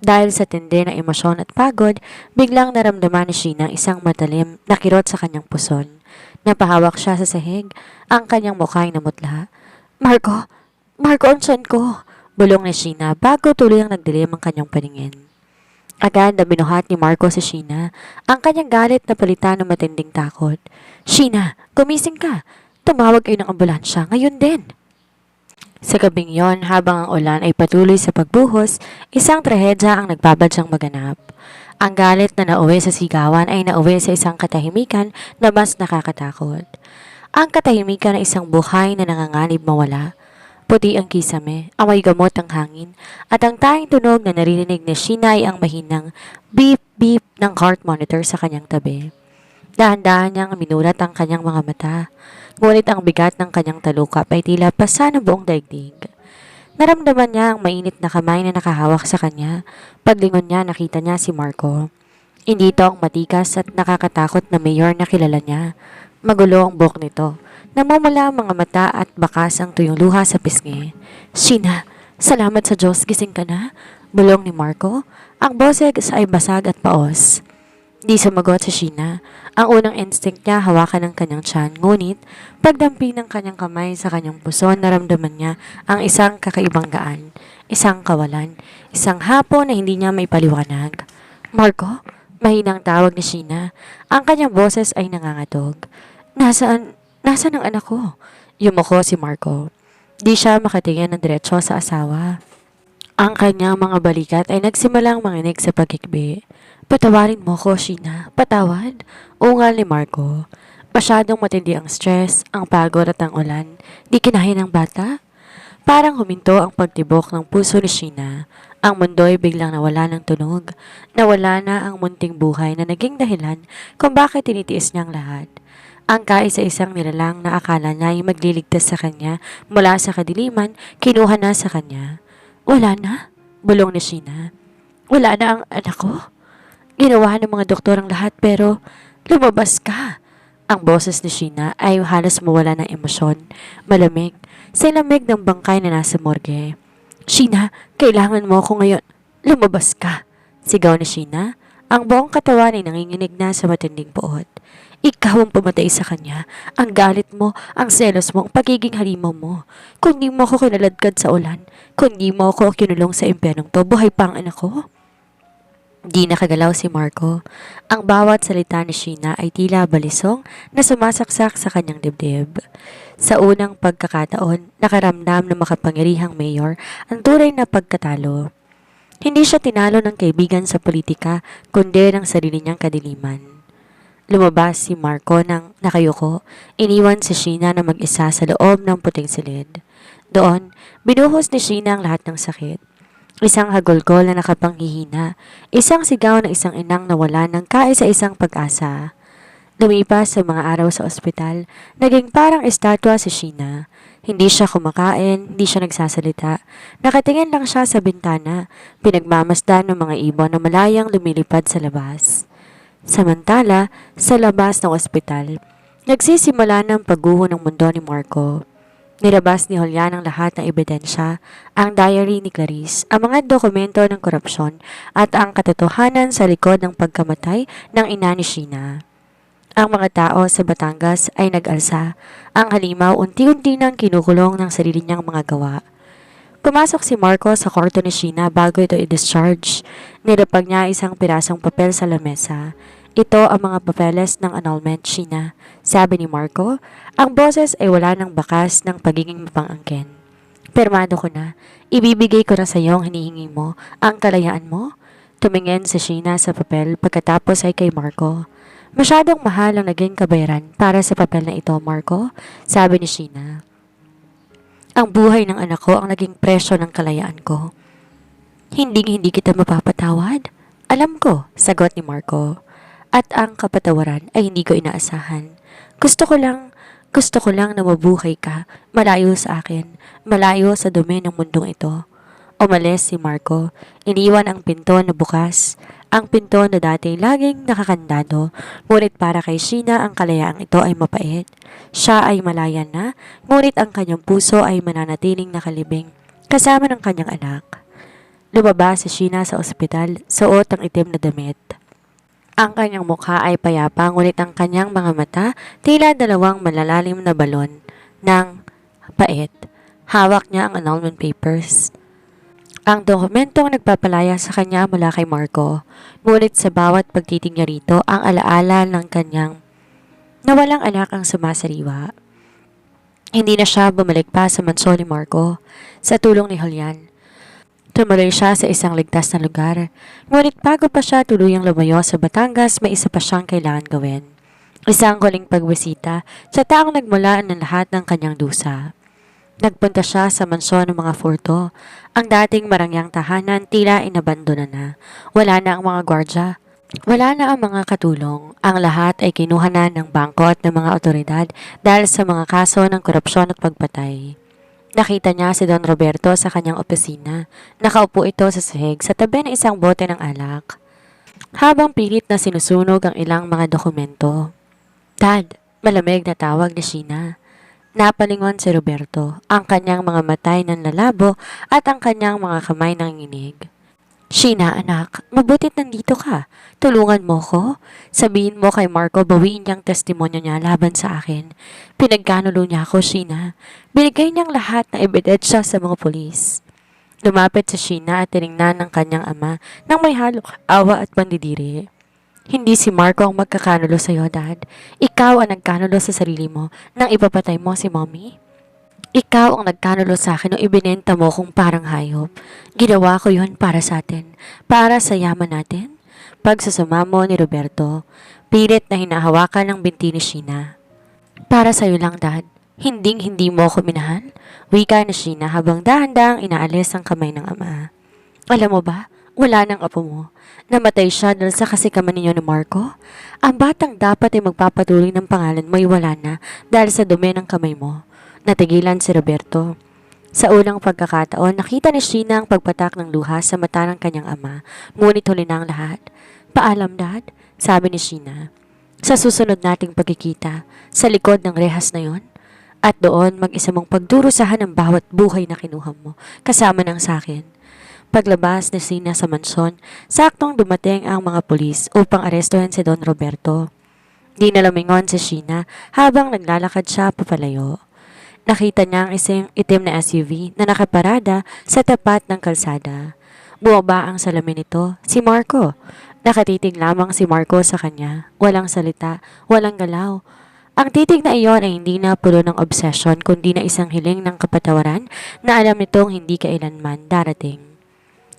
Dahil sa tindi ng emosyon at pagod, biglang naramdaman ni Sheena ang isang matalim na kirot sa kanyang puson. Napahawak siya sa sahig, ang kanyang mukha ay namutla. "Marco! Marco, ang tiyan ko!" bulong ni Sheena bago tuloy ang nagdilim ang kanyang paningin. Agad na binuhat ni Marco si Sheena, ang kanyang galit na palitan ng matinding takot. "Sheena, gumising ka! Tumawag kayo ng ambulansya ngayon din!" Sa gabing yon, habang ang ulan ay patuloy sa pagbuhos, isang trahedya ang nagbabadyang maganap. Ang galit na nauwi sa sigawan ay nauwi sa isang katahimikan na mas nakakatakot. Ang katahimikan ng isang buhay na nanganganib mawala. Puti ang kisame, amoy gamot ang hangin, at ang tanging tunog na naririnig ni Sheena ay ang mahinang beep-beep ng heart monitor sa kanyang tabi. Dahan-dahan niyang minulat ang kanyang mga mata, ngunit ang bigat ng kanyang talukap ay tila pasa ng buong daigdig. Naramdaman niya ang mainit na kamay na nakahawak sa kanya. Paglingon niya, nakita niya si Marco. Hindi ito ang matikas at nakakatakot na mayor na kilala niya. Magulo ang buhok nito. Namumula ang mga mata at bakas ang tuyong luha sa pisngi. Sheena, salamat sa Diyos, gising ka na? Bulong ni Marco. Ang boses ay basag at paos. Di sumagot si Sheena. Ang unang instinct niya hawakan ng kanyang tiyan, ngunit pagdampi ng kanyang kamay sa kanyang puso, naramdaman niya ang isang kakaibang gaan, isang kawalan, isang hapon na hindi niya may paliwanag. Marco? Mahinang tawag ni Sheena. Ang kanyang boses ay nangangatog. Nasaan ang anak ko? Yumuko si Marco. Di siya makatingin ng diretsyo sa asawa. Ang kanyang mga balikat ay nagsimulang manginig sa pagkikbi. Patawarin mo ko, Sheena. Patawad? Ungal ni Marco. Masyadong matindi ang stress, ang pagod at ang ulan. Di kinaya ng bata? Parang huminto ang pagtibok ng puso ni Sheena. Ang mundo'y biglang nawala ng tunog. Nawala na ang munting buhay na naging dahilan kung bakit tinitiis niyang lahat. Ang kaisa-isang nilalang na akala niya ay magliligtas sa kanya mula sa kadiliman, kinuha na sa kanya. Wala na? Bulong ni Sheena. Wala na ang anak ko? Ginawa ng mga doktor ang lahat pero lumabas ka. Ang boses ni Sheena ay halos mawala ng emosyon. Malamig. Sa lamig ng bangkay na nasa morgue. Sheena, kailangan mo ako ngayon. Lumabas ka. Sigaw ni Sheena. Ang buong katawan ay nanginginig na sa matinding puot. Ikaw ang pumatay sa kanya. Ang galit mo, ang selos mo, ang pagiging halimaw mo. Kung di mo ako kinaladkad sa ulan, kung di mo ako kinulong sa impyernong to, buhay pa ang anak ko. Di nakagalaw si Marco. Ang bawat salita ni Sheena ay tila balisong na sumasaksak sa kanyang dibdib. Sa unang pagkakataon, nakaramdam na makapangyarihang mayor ang tunay na pagkatalo. Hindi siya tinalo ng kaibigan sa politika, kundi ng sarili niyang kadiliman. Lumabas si Marco nang nakayuko, iniwan si Sheena na mag-isa sa loob ng puting silid. Doon, binuhos ni Sheena ang lahat ng sakit. Isang hagulgol na nakapanghihina, isang sigaw ng isang inang nawala ng kaisa-isang pag-asa. Lumipas sa mga araw sa ospital, naging parang estatwa si Sheena. Hindi siya kumakain, hindi siya nagsasalita. Nakatingin lang siya sa bintana, pinagmamasdan ng mga ibon na malayang lumilipad sa labas. Samantala, sa labas ng ospital, nagsisimula ng pagguho ng mundo ni Marco. Nilabas ni Julian ang lahat ng ebidensya, ang diary ni Clarice, ang mga dokumento ng korupsyon at ang katotohanan sa likod ng pagkamatay ng ina ni Sheena. Ang mga tao sa Batangas ay nag-alsa, ang halimaw unti-unti nang kinukulong ng sarili niyang mga gawa. Pumasok si Marco sa kwarto ni Sheena bago ito i-discharge. Nilapag niya isang pirasong papel sa lamesa. Ito ang mga papeles ng annulment, Sheena. Sabi ni Marco, ang boses ay wala ng bakas ng pagiging mapangangkin. Permado ko na. Ibibigay ko na sa iyo ang hinihingi mo, ang kalayaan mo. Tumingin si Sheena sa papel pagkatapos ay kay Marco. Masyadong mahal ang naging kabayaran para sa papel na ito, Marco, sabi ni Sheena. Ang buhay ng anak ko ang naging presyo ng kalayaan ko. Hindi kita mapapatawad. Alam ko, sagot ni Marco. At ang kapatawaran ay hindi ko inaasahan. Gusto ko lang na mabuhay ka, malayo sa akin, malayo sa dumi ng mundong ito. Umalis si Marco, iniwan ang pinto na bukas, ang pinto na dati laging nakakandado, ngunit para kay Sheena ang kalayaang ito ay mapait. Siya ay malaya na, ngunit ang kanyang puso ay mananatiling nakalibing, kasama ng kanyang anak. Lumabas si Sheena sa ospital, suot ang itim na damit. Ang kanyang mukha ay payapa, ngunit ang kanyang mga mata tila dalawang malalalim na balon ng pait. Hawak niya ang annulment papers. Ang dokumentong nagpapalaya sa kanya mula kay Marco, ngunit sa bawat pagtiting niya rito, ang alaala ng kanyang nawalang anak ang sumasariwa. Hindi na siya bumalik pa sa mansyon ni Marco. Sa tulong ni Julian, tumuloy siya sa isang ligtas na lugar. Ngunit bago pa siya tuluyang lumayo sa Batangas, may isa pa siyang kailangan gawin. Isang huling pagbisita sa taong nagmula ng lahat ng kanyang dusa. Nagpunta siya sa mansyon ng mga Furto. Ang dating marangyang tahanan tila inabandona na. Wala na ang mga gwardya. Wala na ang mga katulong. Ang lahat ay kinuha na ng bangko at ng mga otoridad dahil sa mga kaso ng korupsyon at pagpatay. Nakita niya si Don Roberto sa kanyang opisina. Nakaupo ito sa sahig sa tabi ng isang bote ng alak. Habang pilit na sinusunog ang ilang mga dokumento. Dad, malamig na tawag ni Sheena. Napalingon si Roberto, ang kanyang mga matay nanlalabo at ang kanyang mga kamay nanginginig. Sheena, anak, mabutit nandito ka. Tulungan mo ko. Sabihin mo kay Marco bawiin niyang testimonya niya laban sa akin. Pinagkanulo niya ako, Sheena. Binigay niyang lahat ng ebidensya sa mga pulis. Lumapit si Sheena at tiningnan ng kanyang ama nang may halong awa at pandidiri. Hindi si Marco ang magkakanulo sa'yo, Dad. Ikaw ang nagkanulo sa sarili mo nang ipapatay mo si Mommy. Ikaw ang nagkanulo sa akin nung ibinenta mo kung parang hayop. Ginawa ko yun para sa atin, para sa yaman natin. Pagsasama mo ni Roberto, pilit na hinahawakan ng binti ni Sheena. Para sa'yo lang, Dad. Hindi mo ako minahal. Wika ni Sheena habang dahan-dahang inaalis ang kamay ng ama. Alam mo ba, wala nang apo mo. Namatay siya dahil sa kasikaman ninyo ni Marco. Ang batang dapat ay magpapatuloy ng pangalan mo ay wala na dahil sa dumi ng kamay mo. Natigilan si Roberto. Sa unang pagkakataon, nakita ni Sheena ang pagpatak ng luha sa mata ng kanyang ama, ngunit huli na ang lahat. Paalam, Dad, sabi ni Sheena. Sa susunod nating pagkikita, sa likod ng rehas na yon, at doon mag-isa mong pagdurusahan ang bawat buhay na kinuha mo, kasama ng sakin. Paglabas ni Sheena sa mansyon, saktong dumating ang mga pulis upang arestuhin si Don Roberto. Di nalamingon si Sheena habang naglalakad siya papalayo. Nakita niya ang isang itim na SUV na nakaparada sa tapat ng kalsada. Bumaba ang salamin nito, si Marco. Nakatitig lamang si Marco sa kanya. Walang salita, walang galaw. Ang titig na iyon ay hindi na puno ng obsession kundi na isang hiling ng kapatawaran na alam nitong hindi kailanman darating.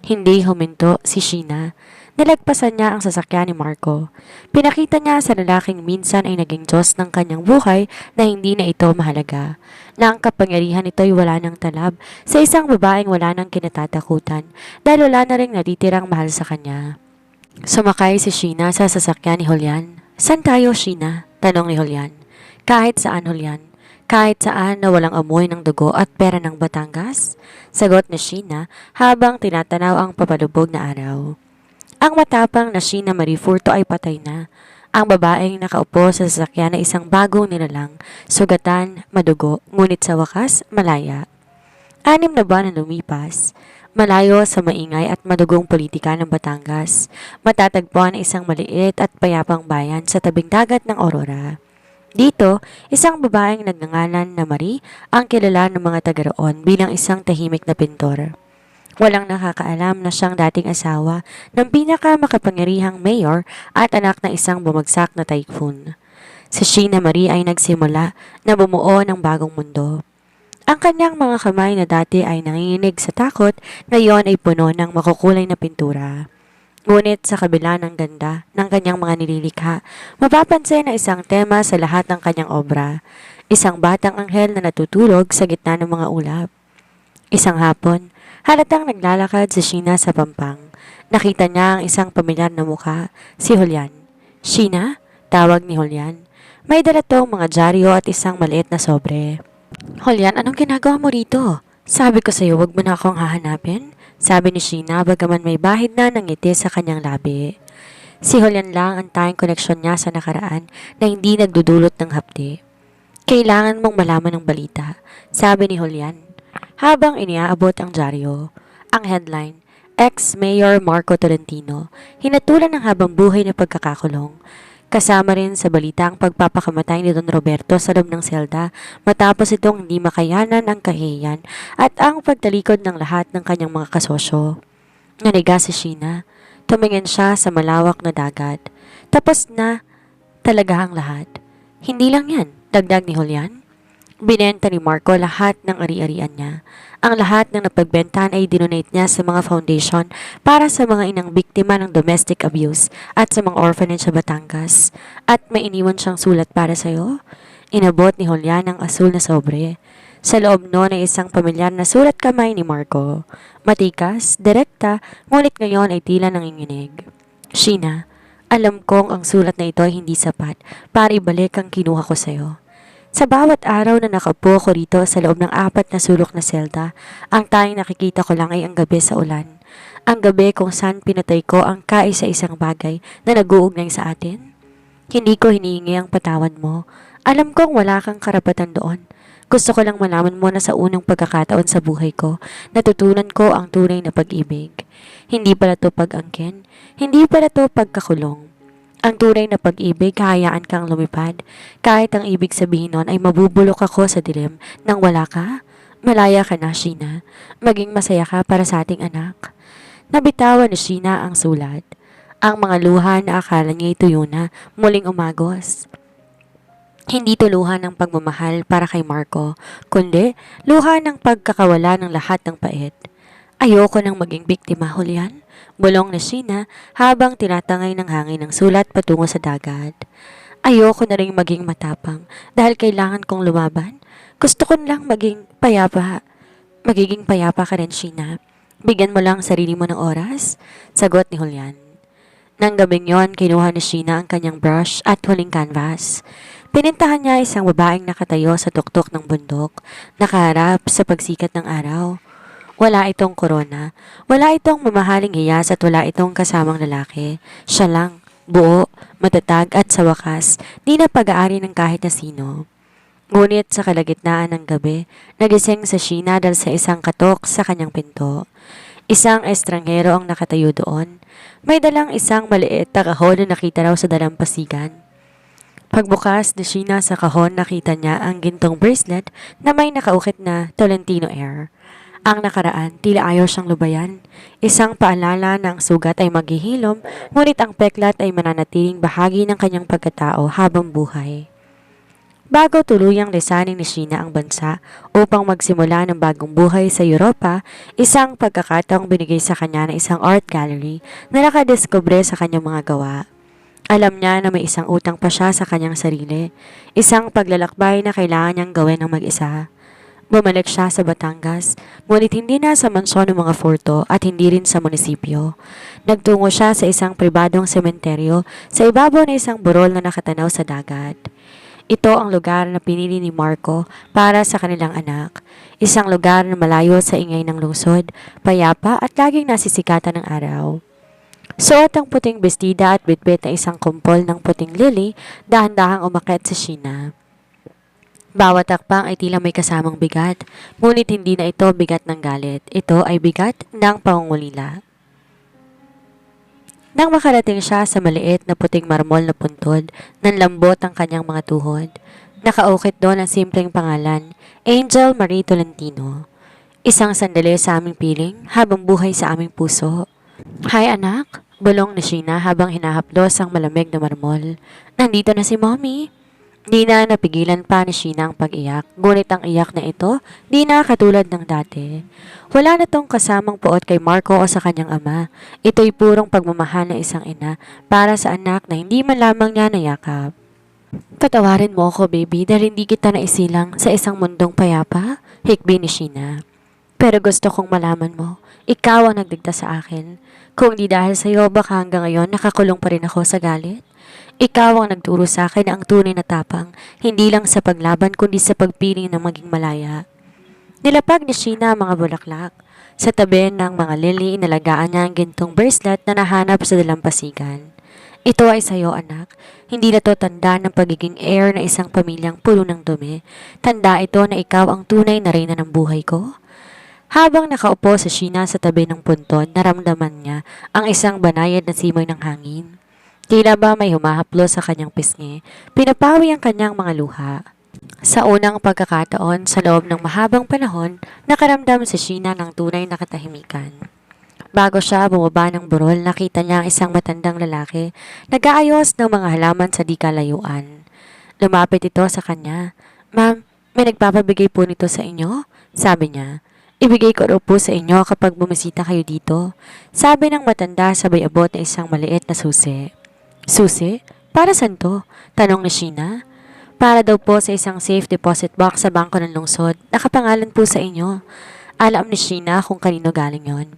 Hindi huminto si Sheena. Nilagpasan niya ang sasakyan ni Marco. Pinakita niya sa lalaking minsan ay naging Diyos ng kanyang buhay na hindi na ito mahalaga. Na ang kapangyarihan nito ay wala ng talab sa isang babaeng wala ng kinatatakutan dahil wala na rin natitirang mahal sa kanya. Sumakay si Sheena sa sasakyan ni Julian. San tayo, Sheena? Tanong ni Julian. Kahit saan, Julian. Kahit saan na walang amoy ng dugo at pera ng Batangas? Sagot ni Sheena habang tinatanaw ang papalubog na araw. Ang matapang na Sheena Marie Furto ay patay na. Ang babaeng nakaupo sa sasakyan na isang bagong nilalang, sugatan, madugo, ngunit sa wakas, malaya. 6 na buwan na lumipas. Malayo sa maingay at madugong politika ng Batangas, matatagpuan ang isang maliit at payapang bayan sa tabing dagat ng Aurora. Dito, isang babaeng nagngangalan na Marie ang kilala ng mga taga roon bilang isang tahimik na pintor. Walang nakakaalam na siyang dating asawa ng pinakamakapangyarihang mayor at anak na isang bumagsak na typhoon. Si Sheena Marie ay nagsimula na bumuo ng bagong mundo. Ang kanyang mga kamay na dati ay nanginginig sa takot, ngayon ay puno ng makukulay na pintura. Ngunit sa kabila ng ganda ng kanyang mga nililikha, mapapansin na isang tema sa lahat ng kanyang obra. Isang batang anghel na natutulog sa gitna ng mga ulap. Isang hapon, halatang naglalakad si Sheena sa pampang. Nakita niya ang isang pamilyar na mukha, si Julian. Sheena? Tawag ni Julian. May dala tong mga dyaryo at isang maliit na sobre. Julian, anong ginagawa mo rito? Sabi ko sa'yo, wag mo na akong hahanapin. Sabi ni Sheena bagaman may bahid na ng ngiti sa kanyang labi. Si Julian lang ang tanging koneksyon niya sa nakaraan na hindi nagdudulot ng hapdi. Kailangan mong malaman ng balita, sabi ni Julian. Habang iniaabot ang dyaryo, ang headline, Ex-Mayor Marco Tolentino, hinatulan ng habang buhay na pagkakakulong. Kasama rin sa balita ang pagpapakamatay ni Don Roberto sa loob ng selda matapos itong hindi makayanan ang kahihiyan at ang pagtalikod ng lahat ng kanyang mga kasosyo. Naniga si Sheena. Tumingin siya sa malawak na dagat. Tapos na talaga ang lahat. Hindi lang yan, dagdag ni Julian. Binenta ni Marco lahat ng ari-arian niya. Ang lahat ng napagbentahan ay dinonate niya sa mga foundation para sa mga inang biktima ng domestic abuse at sa mga orphanage sa Batangas. At may iniwan siyang sulat para sa'yo. Inabot ni Julian ang asul na sobre. Sa loob noon ay isang pamilyar na sulat kamay ni Marco. Matikas, direkta, ngunit ngayon ay tila nanginginig. Sheena, alam kong ang sulat na ito ay hindi sapat para ibalik ang kinuha ko sa'yo. Sa bawat araw na nakaupo ko rito sa loob ng 4 na sulok na selda, ang tanging nakikita ko lang ay ang gabi sa ulan. Ang gabi kung saan pinatay ko ang kaisa-isang bagay na nag-uugnay sa atin. Hindi ko hinihingi ang patawad mo. Alam kong wala kang karapatan doon. Gusto ko lang malaman mo na sa unang pagkakataon sa buhay ko, natutunan ko ang tunay na pag-ibig. Hindi pala to pag-angkin, hindi pala to pagkakulong. Ang tunay na pag-ibig, hayaan kang lumipad. Kahit ang ibig sabihin nun ay mabubulok ako sa dilim nang wala ka. Malaya ka na, Sheena. Maging masaya ka para sa ating anak. Nabitawan ni Sheena ang sulat. Ang mga luha na akala niya ituyo na, muling umagos. Hindi to luha ng pagmamahal para kay Marco, kundi luha ng pagkakawala ng lahat ng pait. Ayoko nang maging biktima, Julian. Bulong na Sheena habang tinatangay ng hangin ng sulat patungo sa dagat. Ayoko na rin maging matapang dahil kailangan kong lumaban. Gusto ko lang maging payapa. Magiging payapa ka rin, Sheena. Bigyan mo lang sarili mo ng oras, sagot ni Julian. Nang gabing yon, kinuha ni Sheena ang kanyang brush at huling canvas. Pinintahan niya isang babaeng nakatayo sa tuktok ng bundok, nakaharap sa pagsikat ng araw. Wala itong korona, wala itong mamahaling hiyas at wala itong kasamang lalaki. Siya lang, buo, matatag at sa wakas, di na pag-aari ng kahit na sino. Ngunit sa kalagitnaan ng gabi, nagising sa Sheena dahil sa isang katok sa kanyang pinto. Isang estranghero ang nakatayo doon. May dalang isang maliit na kahon na nakita raw sa dalampasigan. Pagbukas ni Sheena sa kahon, nakita niya ang gintong bracelet na may nakaukit na Tolentino Air. Ang nakaraan, tila ayaw siyang lubayan. Isang paalala na ang sugat ay maghihilom, ngunit ang peklat ay mananatiling bahagi ng kanyang pagkatao habang buhay. Bago tuluyang lisanin ni Sheena ang bansa upang magsimula ng bagong buhay sa Europa, isang pagkakataong binigay sa kanya ng isang art gallery na nakadiskubre sa kanyang mga gawa. Alam niya na may isang utang pa siya sa kanyang sarili, isang paglalakbay na kailangan niyang gawin ng mag-isa. Bumalik siya sa Batangas, ngunit hindi na sa mansyon ng mga Forto at hindi rin sa munisipyo. Nagtungo siya sa isang pribadong sementeryo sa ibabaw ng isang burol na nakatanaw sa dagat. Ito ang lugar na pinili ni Marco para sa kanilang anak. Isang lugar na malayo sa ingay ng lungsod, payapa at laging nasisikatan ng araw. Suot ang puting bestida at bitbit na isang kumpol ng puting lili, dahan-dahang umakyat sa Sheena. Bawat takpang ay tila may kasamang bigat, ngunit hindi na ito bigat ng galit. Ito ay bigat ng pangungulila. Nang makarating siya sa maliit na puting marmol na puntod, nanlambot ang kanyang mga tuhod. Nakaukit doon ang simpleng pangalan, Angel Marie Tolentino. Isang sandali sa aming piling, habang buhay sa aming puso. Hi anak, bulong ni Sheena habang hinahaplos ang malamig na marmol. Nandito na si Mommy. Di na napigilan pa ni Sheena ang pag-iyak, ngunit ang iyak na ito, di na katulad ng dati. Wala na tong kasamang puot kay Marco o sa kanyang ama. Ito'y purong pagmamahal ng isang ina para sa anak na hindi man lamang niya nayakap. Patawarin mo ako, baby, dahil hindi kita naisilang sa isang mundong payapa, hikbi ni Sheena. Pero gusto kong malaman mo, ikaw ang nagdigtas sa akin. Kung di dahil sa iyo, baka hanggang ngayon nakakulong pa rin ako sa galit. Ikaw ang nagturo sa akin na ang tunay na tapang, hindi lang sa paglaban kundi sa pagpili ng maging malaya. Nilapag ni Sheena ang mga bulaklak. Sa tabi ng mga lily, inalagaan niya ang gintong bracelet na nahanap sa dalampasigan. Ito ay sayo, anak. Hindi na to tanda ng pagiging heir na isang pamilyang puno ng dumi. Tanda ito na ikaw ang tunay na reyna ng buhay ko. Habang nakaupo sa Sheena sa tabi ng puntod, naramdaman niya ang isang banayad na simoy ng hangin. Tila ba may humahaplos sa kanyang pisngi, pinapawi ang kanyang mga luha. Sa unang pagkakataon, sa loob ng mahabang panahon, nakaramdam si Sheena ng tunay na katahimikan. Bago siya bumaba ng burol, nakita niya ang isang matandang lalaki, nag-aayos ng mga halaman sa di kalayuan. Lumapit ito sa kanya. Ma'am, May nagpapabigay po nito sa inyo? Sabi niya. Ibigay ko raw po sa inyo kapag bumisita kayo dito. Sabi ng matanda sabay abot na isang maliit na susi. Susi? Para saan to? Tanong ni Sheena. Para daw po sa isang safe deposit box sa bangko ng lungsod. Nakapangalan po sa inyo. Alam ni Sheena kung kanino galing yon.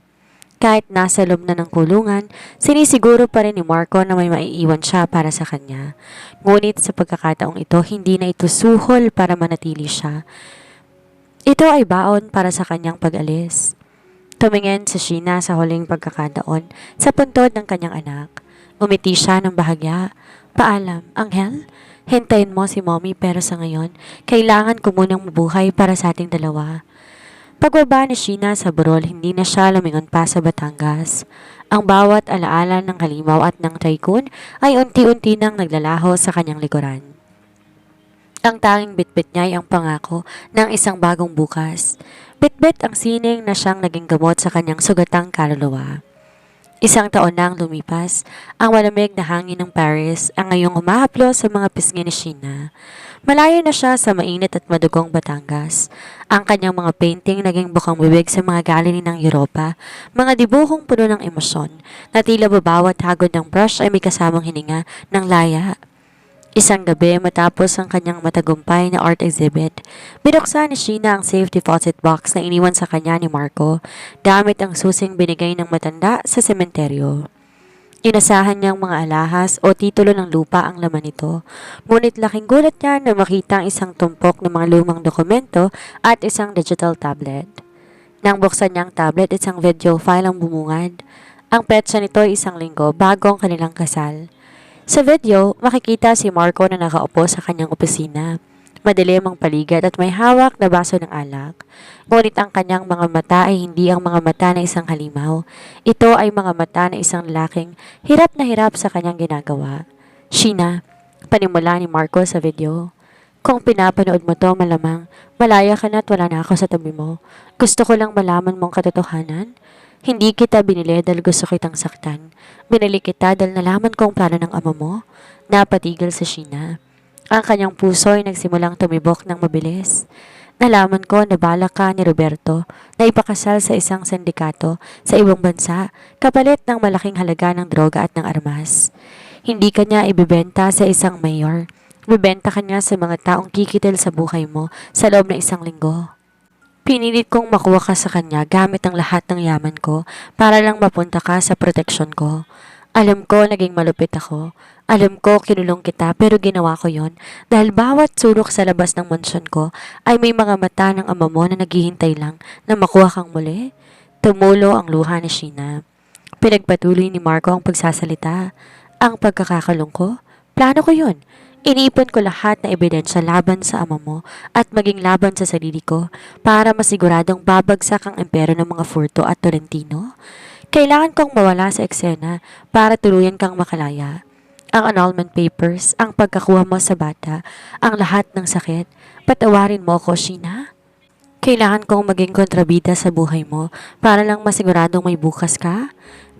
Kahit nasa loob na ng kulungan, sinisiguro pa rin ni Marco na may maiiwan siya para sa kanya. Ngunit sa pagkakataong ito, hindi na ito suhol para manatili siya. Ito ay baon para sa kanyang pag-alis. Tumingin si Sheena sa huling pagkakataon sa puntod ng kanyang anak. Umiti siya ng bahagya. Paalam, Anghel? Hintayin mo si Mommy pero sa ngayon, kailangan ko munang mabuhay para sa ating dalawa. Pagbaba ni Sheena sa burol, hindi na siya lumingon pa sa Batangas. Ang bawat alaala ng halimaw at ng tycoon ay unti-unti nang naglalaho sa kanyang likuran. Ang tanging bitbit niya ay ang pangako ng isang bagong bukas. Bitbit ang sining na siyang naging gamot sa kanyang sugatang kaluluwa. Isang taon na ang lumipas, ang malamig na hangin ng Paris ang ngayong umahaplo sa mga pisngi ni Sheena. Malayo na siya sa mainit at madugong Batangas. Ang kanyang mga painting naging bukang bibig sa mga gallery ng Europa, mga dibuhong puno ng emosyon, na tila babawat hagod ng brush ay may kasamang hininga ng laya. Isang gabi matapos ang kanyang matagumpay na art exhibit, binuksan ni Sheena ang safe deposit box na iniwan sa kanya ni Marco gamit ang susing binigay ng matanda sa sementeryo. Inasahan niyang mga alahas o titulo ng lupa ang laman nito, ngunit laking gulat niya na makita ang isang tumpok ng mga lumang dokumento at isang digital tablet. Nang buksan niya ang tablet, isang video file ang bumungad. Ang petsa nito ay isang linggo bago ang kanilang kasal. Sa video, makikita si Marco na nakaupo sa kanyang opisina. Madilim ang paligid at may hawak na baso ng alak. Ngunit ang kanyang mga mata ay hindi ang mga mata ng isang halimaw. Ito ay mga mata ng isang lalaking hirap na hirap sa kanyang ginagawa. Sheena, panimula ni Marco sa video. Kung pinapanood mo to, malamang malaya ka na at wala na ako sa tabi mo. Gusto ko lang malaman mong katotohanan. Hindi kita binili dahil gusto kitang saktan. Binili kita dahil nalaman kong plano ng ama mo. Napatigil sa Sheena. Ang kanyang puso ay nagsimulang tumibok ng mabilis. Nalaman ko na balak ka ni Roberto na ipakasal sa isang sindikato sa ibang bansa kapalit ng malaking halaga ng droga at ng armas. Hindi ka niya ibibenta sa isang mayor. Ibibenta ka niya sa mga taong kikitil sa buhay mo sa loob ng isang linggo. Pinilit kong makuha ka sa kanya gamit ang lahat ng yaman ko para lang mapunta ka sa proteksyon ko. Alam ko naging malupit ako. Alam ko kinulong kita pero ginawa ko yon dahil bawat sulok sa labas ng mansyon ko ay may mga mata ng ama mo na naghihintay lang na makuha kang muli. Tumulo ang luha ni Sheena. Pinagpatuloy ni Marco ang pagsasalita. Ang pagkakakulong ko? Plano ko yun. Inipon ko lahat na ebidensya laban sa ama mo at maging laban sa sarili ko para masiguradong babagsak ang impero ng mga Furto at Tolentino. Kailangan kong mawala sa eksena para tuluyan kang makalaya. Ang annulment papers, ang pagkakuha mo sa bata, ang lahat ng sakit. Patawarin mo ko, Sheena. Kailangan kong maging kontrabida sa buhay mo para lang masiguradong may bukas ka.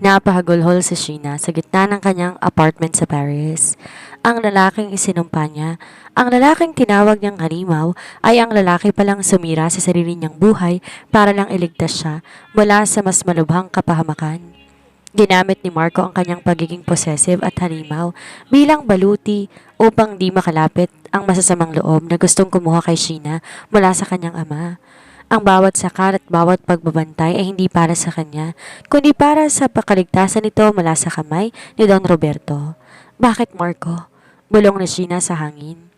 Napahagulhol si Sheena sa gitna ng kanyang apartment sa Paris. Ang lalaking isinumpa niya, ang lalaking tinawag niyang halimaw, ay ang lalaki palang sumira sa sarili niyang buhay para lang iligtas siya mula sa mas malubhang kapahamakan. Ginamit ni Marco ang kanyang pagiging possessive at halimaw bilang baluti upang di makalapit ang masasamang loob na gustong kumuha kay Sheena mula sa kanyang ama. Ang bawat sakal at bawat pagbabantay ay hindi para sa kanya, kundi para sa pakaligtasan nito mula sa kamay ni Don Roberto. Bakit, Marco? Bulong ni Sheena sa hangin.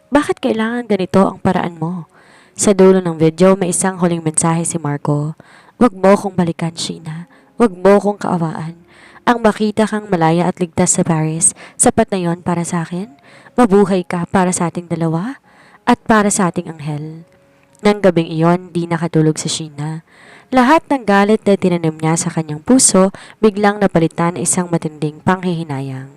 Bakit kailangan ganito ang paraan mo? Sa dulo ng video may isang huling mensahe si Marco. Huwag mo kong balikan, Sheena. Huwag mo kong kaawaan. Ang makita kang malaya at ligtas sa Paris, sapat na yon para sa akin. Mabuhay ka para sa ating dalawa at para sa ating anghel. Nang gabing iyon, di nakatulog si Sheena. Lahat ng galit na tinanim niya sa kanyang puso, biglang napalitan ng isang matinding panghihinayang.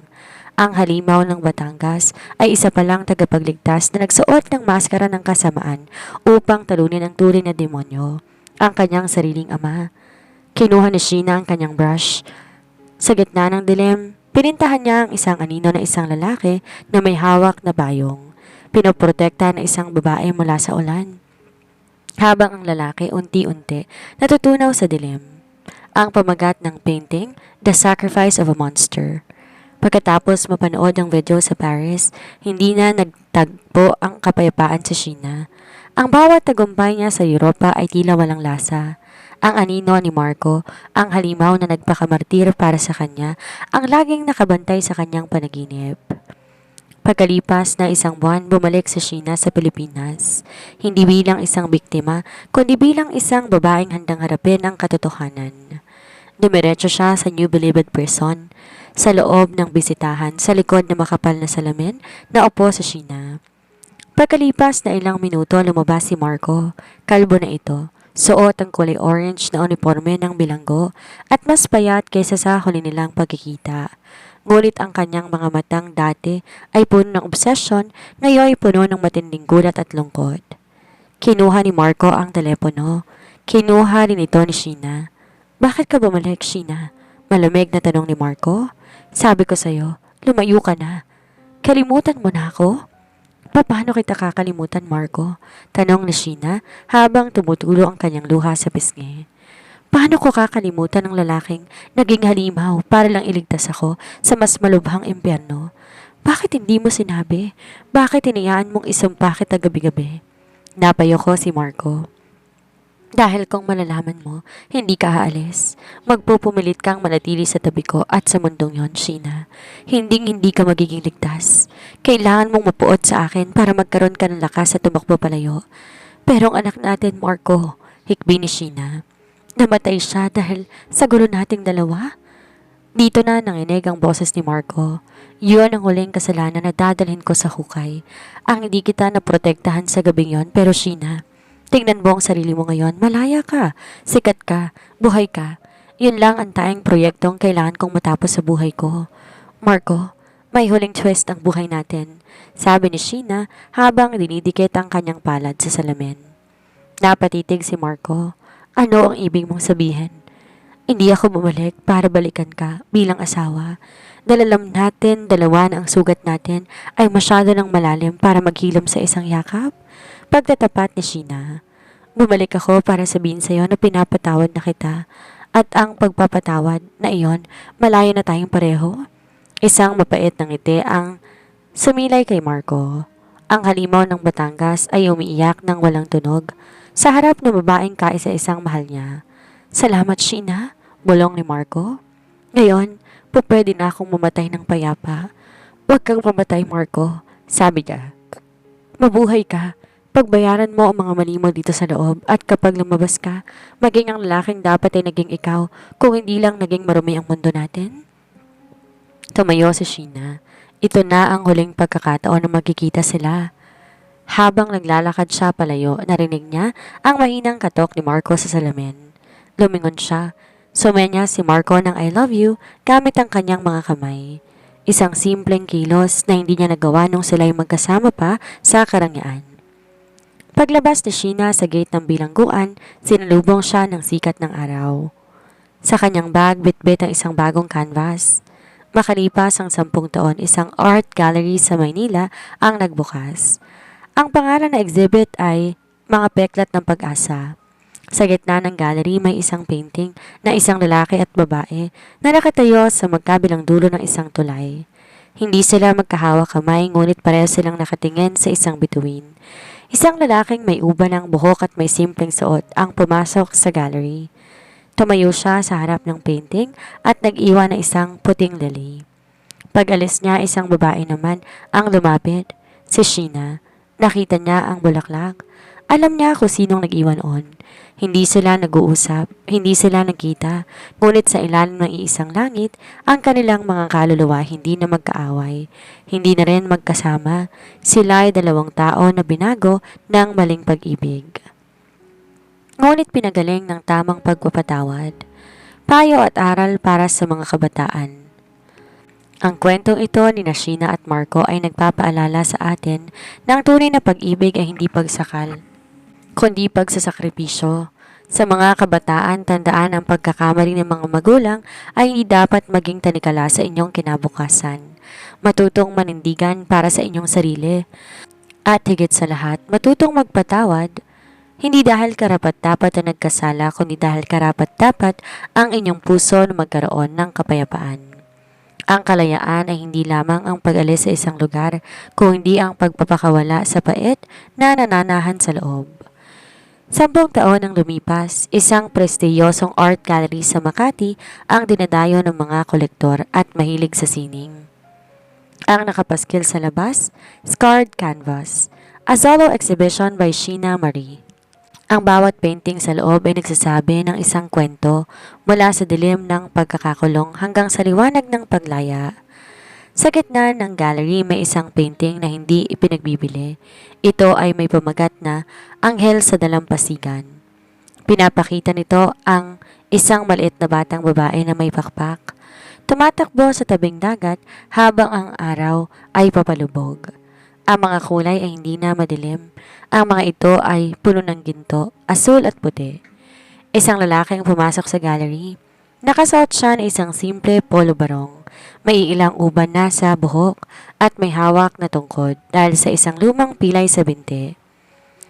Ang halimaw ng Batangas ay isa palang tagapagligtas na nagsuot ng maskara ng kasamaan upang talunin ang tunay na demonyo, ang kanyang sariling ama. Kinuha ni Sheena ang kanyang brush. Sa gitna ng dilim, pinintahan niya ang isang anino na isang lalaki na may hawak na bayong. pinoprotekta ng isang babae mula sa ulan. Habang ang lalaki unti-unti natutunaw sa dilim. Ang pamagat ng painting, The Sacrifice of a Monster. Pagkatapos mapanood ang video sa Paris, hindi na nagtagpo ang kapayapaan sa Sheena. Ang bawat tagumpay niya sa Europa ay tila walang lasa. Ang anino ni Marco, ang halimaw na nagpakamartir para sa kanya, ang laging nakabantay sa kanyang panaginip. Pagkalipas na isang buwan, bumalik si Sheena sa Pilipinas. Hindi bilang isang biktima, kundi bilang isang babaeng handang harapin ang katotohanan. Dumiretso siya sa New Bilibid Prison, sa loob ng bisitahan, sa likod na makapal na salamin, na upo sa Sheena. Pagkalipas na ilang minuto, lumabas si Marco. Kalbo na ito. Suot ang kulay orange na uniforme ng bilanggo at mas payat kaysa sa huli nilang pagkikita. Ngunit ang kanyang mga matang dati ay puno ng obsesyon, ngayon ay puno ng matinding gulat at lungkot. Kinuha ni Marco ang telepono. Kinuha rin ito ni Sheena. Bakit ka bumalik, Sheena? Malamig na tanong ni Marco. Sabi ko sa'yo, lumayo ka na. Kalimutan mo na ako? Paano kita kakalimutan, Marco? Tanong ni Sheena habang tumutulo ang kanyang luha sa pisngi. Paano ko kakalimutan ang lalaking naging halimaw para lang iligtas ako sa mas malubhang impyerno? Bakit hindi mo sinabi? Bakit hinayaan mong isumpa kita gabi-gabi? Napayo ko si Marco. Dahil kung malalaman mo, hindi ka aalis. Magpupumilit kang manatili sa tabi ko at sa mundong yon, Sheena. Hindi ka magiging ligtas. Kailangan mong mapuot sa akin para magkaroon ka ng lakas at tumakbo palayo. Pero ang anak natin, Marco, hikbi ni Sheena. Namatay siya dahil sa gulo nating dalawa? Dito na nanginig ang boses ni Marco. Yun ang huling kasalanan na dadalhin ko sa hukay. Ang hindi kita naprotektahan sa gabing yon, pero Sheena, tingnan mo ang sarili mo ngayon. Malaya ka, sikat ka, buhay ka. Yun lang ang taing proyektong kailangan kong matapos sa buhay ko. Marco, may huling twist ang buhay natin, sabi ni Sheena habang dinidikit ang kanyang palad sa salamin. Napatitig si Marco. Ano ang ibig mong sabihin? Hindi ako bumalik para balikan ka bilang asawa. Dalalam natin, dalawa na ang sugat natin ay masyado ng malalim para maghilom sa isang yakap. Pagtatapat ni Sheena, bumalik ako para sabihin sa iyo na pinapatawad na kita at ang pagpapatawad na iyon, malayo na tayong pareho. Isang mapait na ngiti ang sumilay kay Marco. Ang halimaw ng Batangas ay umiiyak ng walang tunog sa harap ng babaeng kaisa-isang mahal niya. Salamat, Sheena, bulong ni Marco. Ngayon, pwede na akong mamatay ng payapa. Huwag kang mamatay, Marco, sabi niya. Mabuhay ka. Pagbayaran mo ang mga mali mo dito sa loob at kapag lumabas ka, maging ang lalaking dapat ay naging ikaw kung hindi lang naging marumi ang mundo natin. Tumayo si Sheena. Ito na ang huling pagkakataon na magkikita sila. Habang naglalakad siya palayo, narinig niya ang mahinang katok ni Marco sa salamin. Lumingon siya. Sumenya si Marco ng I love you gamit ang kanyang mga kamay. Isang simpleng kilos na hindi niya nagawa nung sila'y magkasama pa sa karangyaan. Paglabas ni Sheena sa gate ng bilangguan, sinalubong siya ng sikat ng araw. Sa kanyang bag, bitbit ang isang bagong canvas. Makalipas ang 10 taon, isang art gallery sa Maynila ang nagbukas. Ang pangalan na exhibit ay Mga Peklat ng Pag-asa. Sa gitna ng gallery may isang painting na isang lalaki at babae na nakatayo sa magkabilang dulo ng isang tulay. Hindi sila magkahawak kamay ngunit pareho silang nakatingin sa isang bituin. Isang lalaking may uban ng buhok at may simpleng suot ang pumasok sa gallery. Tumayo siya sa harap ng painting at nag-iwan ng isang puting lily. Pag-alis niya, isang babae naman ang lumapit, si Sheena. Nakita niya ang bulaklak. Alam niya kung sinong nag-iwan on. Hindi sila nag-uusap, hindi sila nagkita, ngunit sa ilalim ng iisang langit, ang kanilang mga kaluluwa hindi na magkaaway, hindi na rin magkasama. Sila ay 2 tao na binago ng maling pag-ibig. Ngunit pinagaling ng tamang pagpapatawad. Payo at aral para sa mga kabataan. Ang kwentong ito ni Sheena at Marco ay nagpapaalala sa atin na ang tunay na pag-ibig ay hindi pagsakal, kundi pagsasakripisyo. Sa mga kabataan, tandaan ang pagkakamali ng mga magulang ay hindi dapat maging tanikala sa inyong kinabukasan. Matutong manindigan para sa inyong sarili. At higit sa lahat, matutong magpatawad. Hindi dahil karapat-dapat na nagkasala, kundi dahil karapat-dapat ang inyong puso na magkaroon ng kapayapaan. Ang kalayaan ay hindi lamang ang pag-alis sa isang lugar, kundi ang pagpapakawala sa pait na nananahan sa loob. 10 taon ang lumipas, isang prestiyosong art gallery sa Makati ang dinadayo ng mga kolektor at mahilig sa sining. Ang nakapaskil sa labas, Scarred Canvas, a solo exhibition by Sheena Marie. Ang bawat painting sa loob ay nagsasabi ng isang kwento mula sa dilim ng pagkakakulong hanggang sa liwanag ng paglaya. Sa gitna ng gallery may isang painting na hindi ipinagbibili. Ito ay may pamagat na Anghel sa Dalampasigan. Pinapakita nito ang isang maliit na batang babae na may pakpak. Tumatakbo sa tabing dagat habang ang araw ay papalubog. Ang mga kulay ay hindi na madilim. Ang mga ito ay puno ng ginto, asul at puti. Isang lalaki ang pumasok sa gallery. Nakasuot siya ng isang simple polo barong. May ilang uban na sa buhok at may hawak na tungkod dahil sa isang lumang pilay sa binti.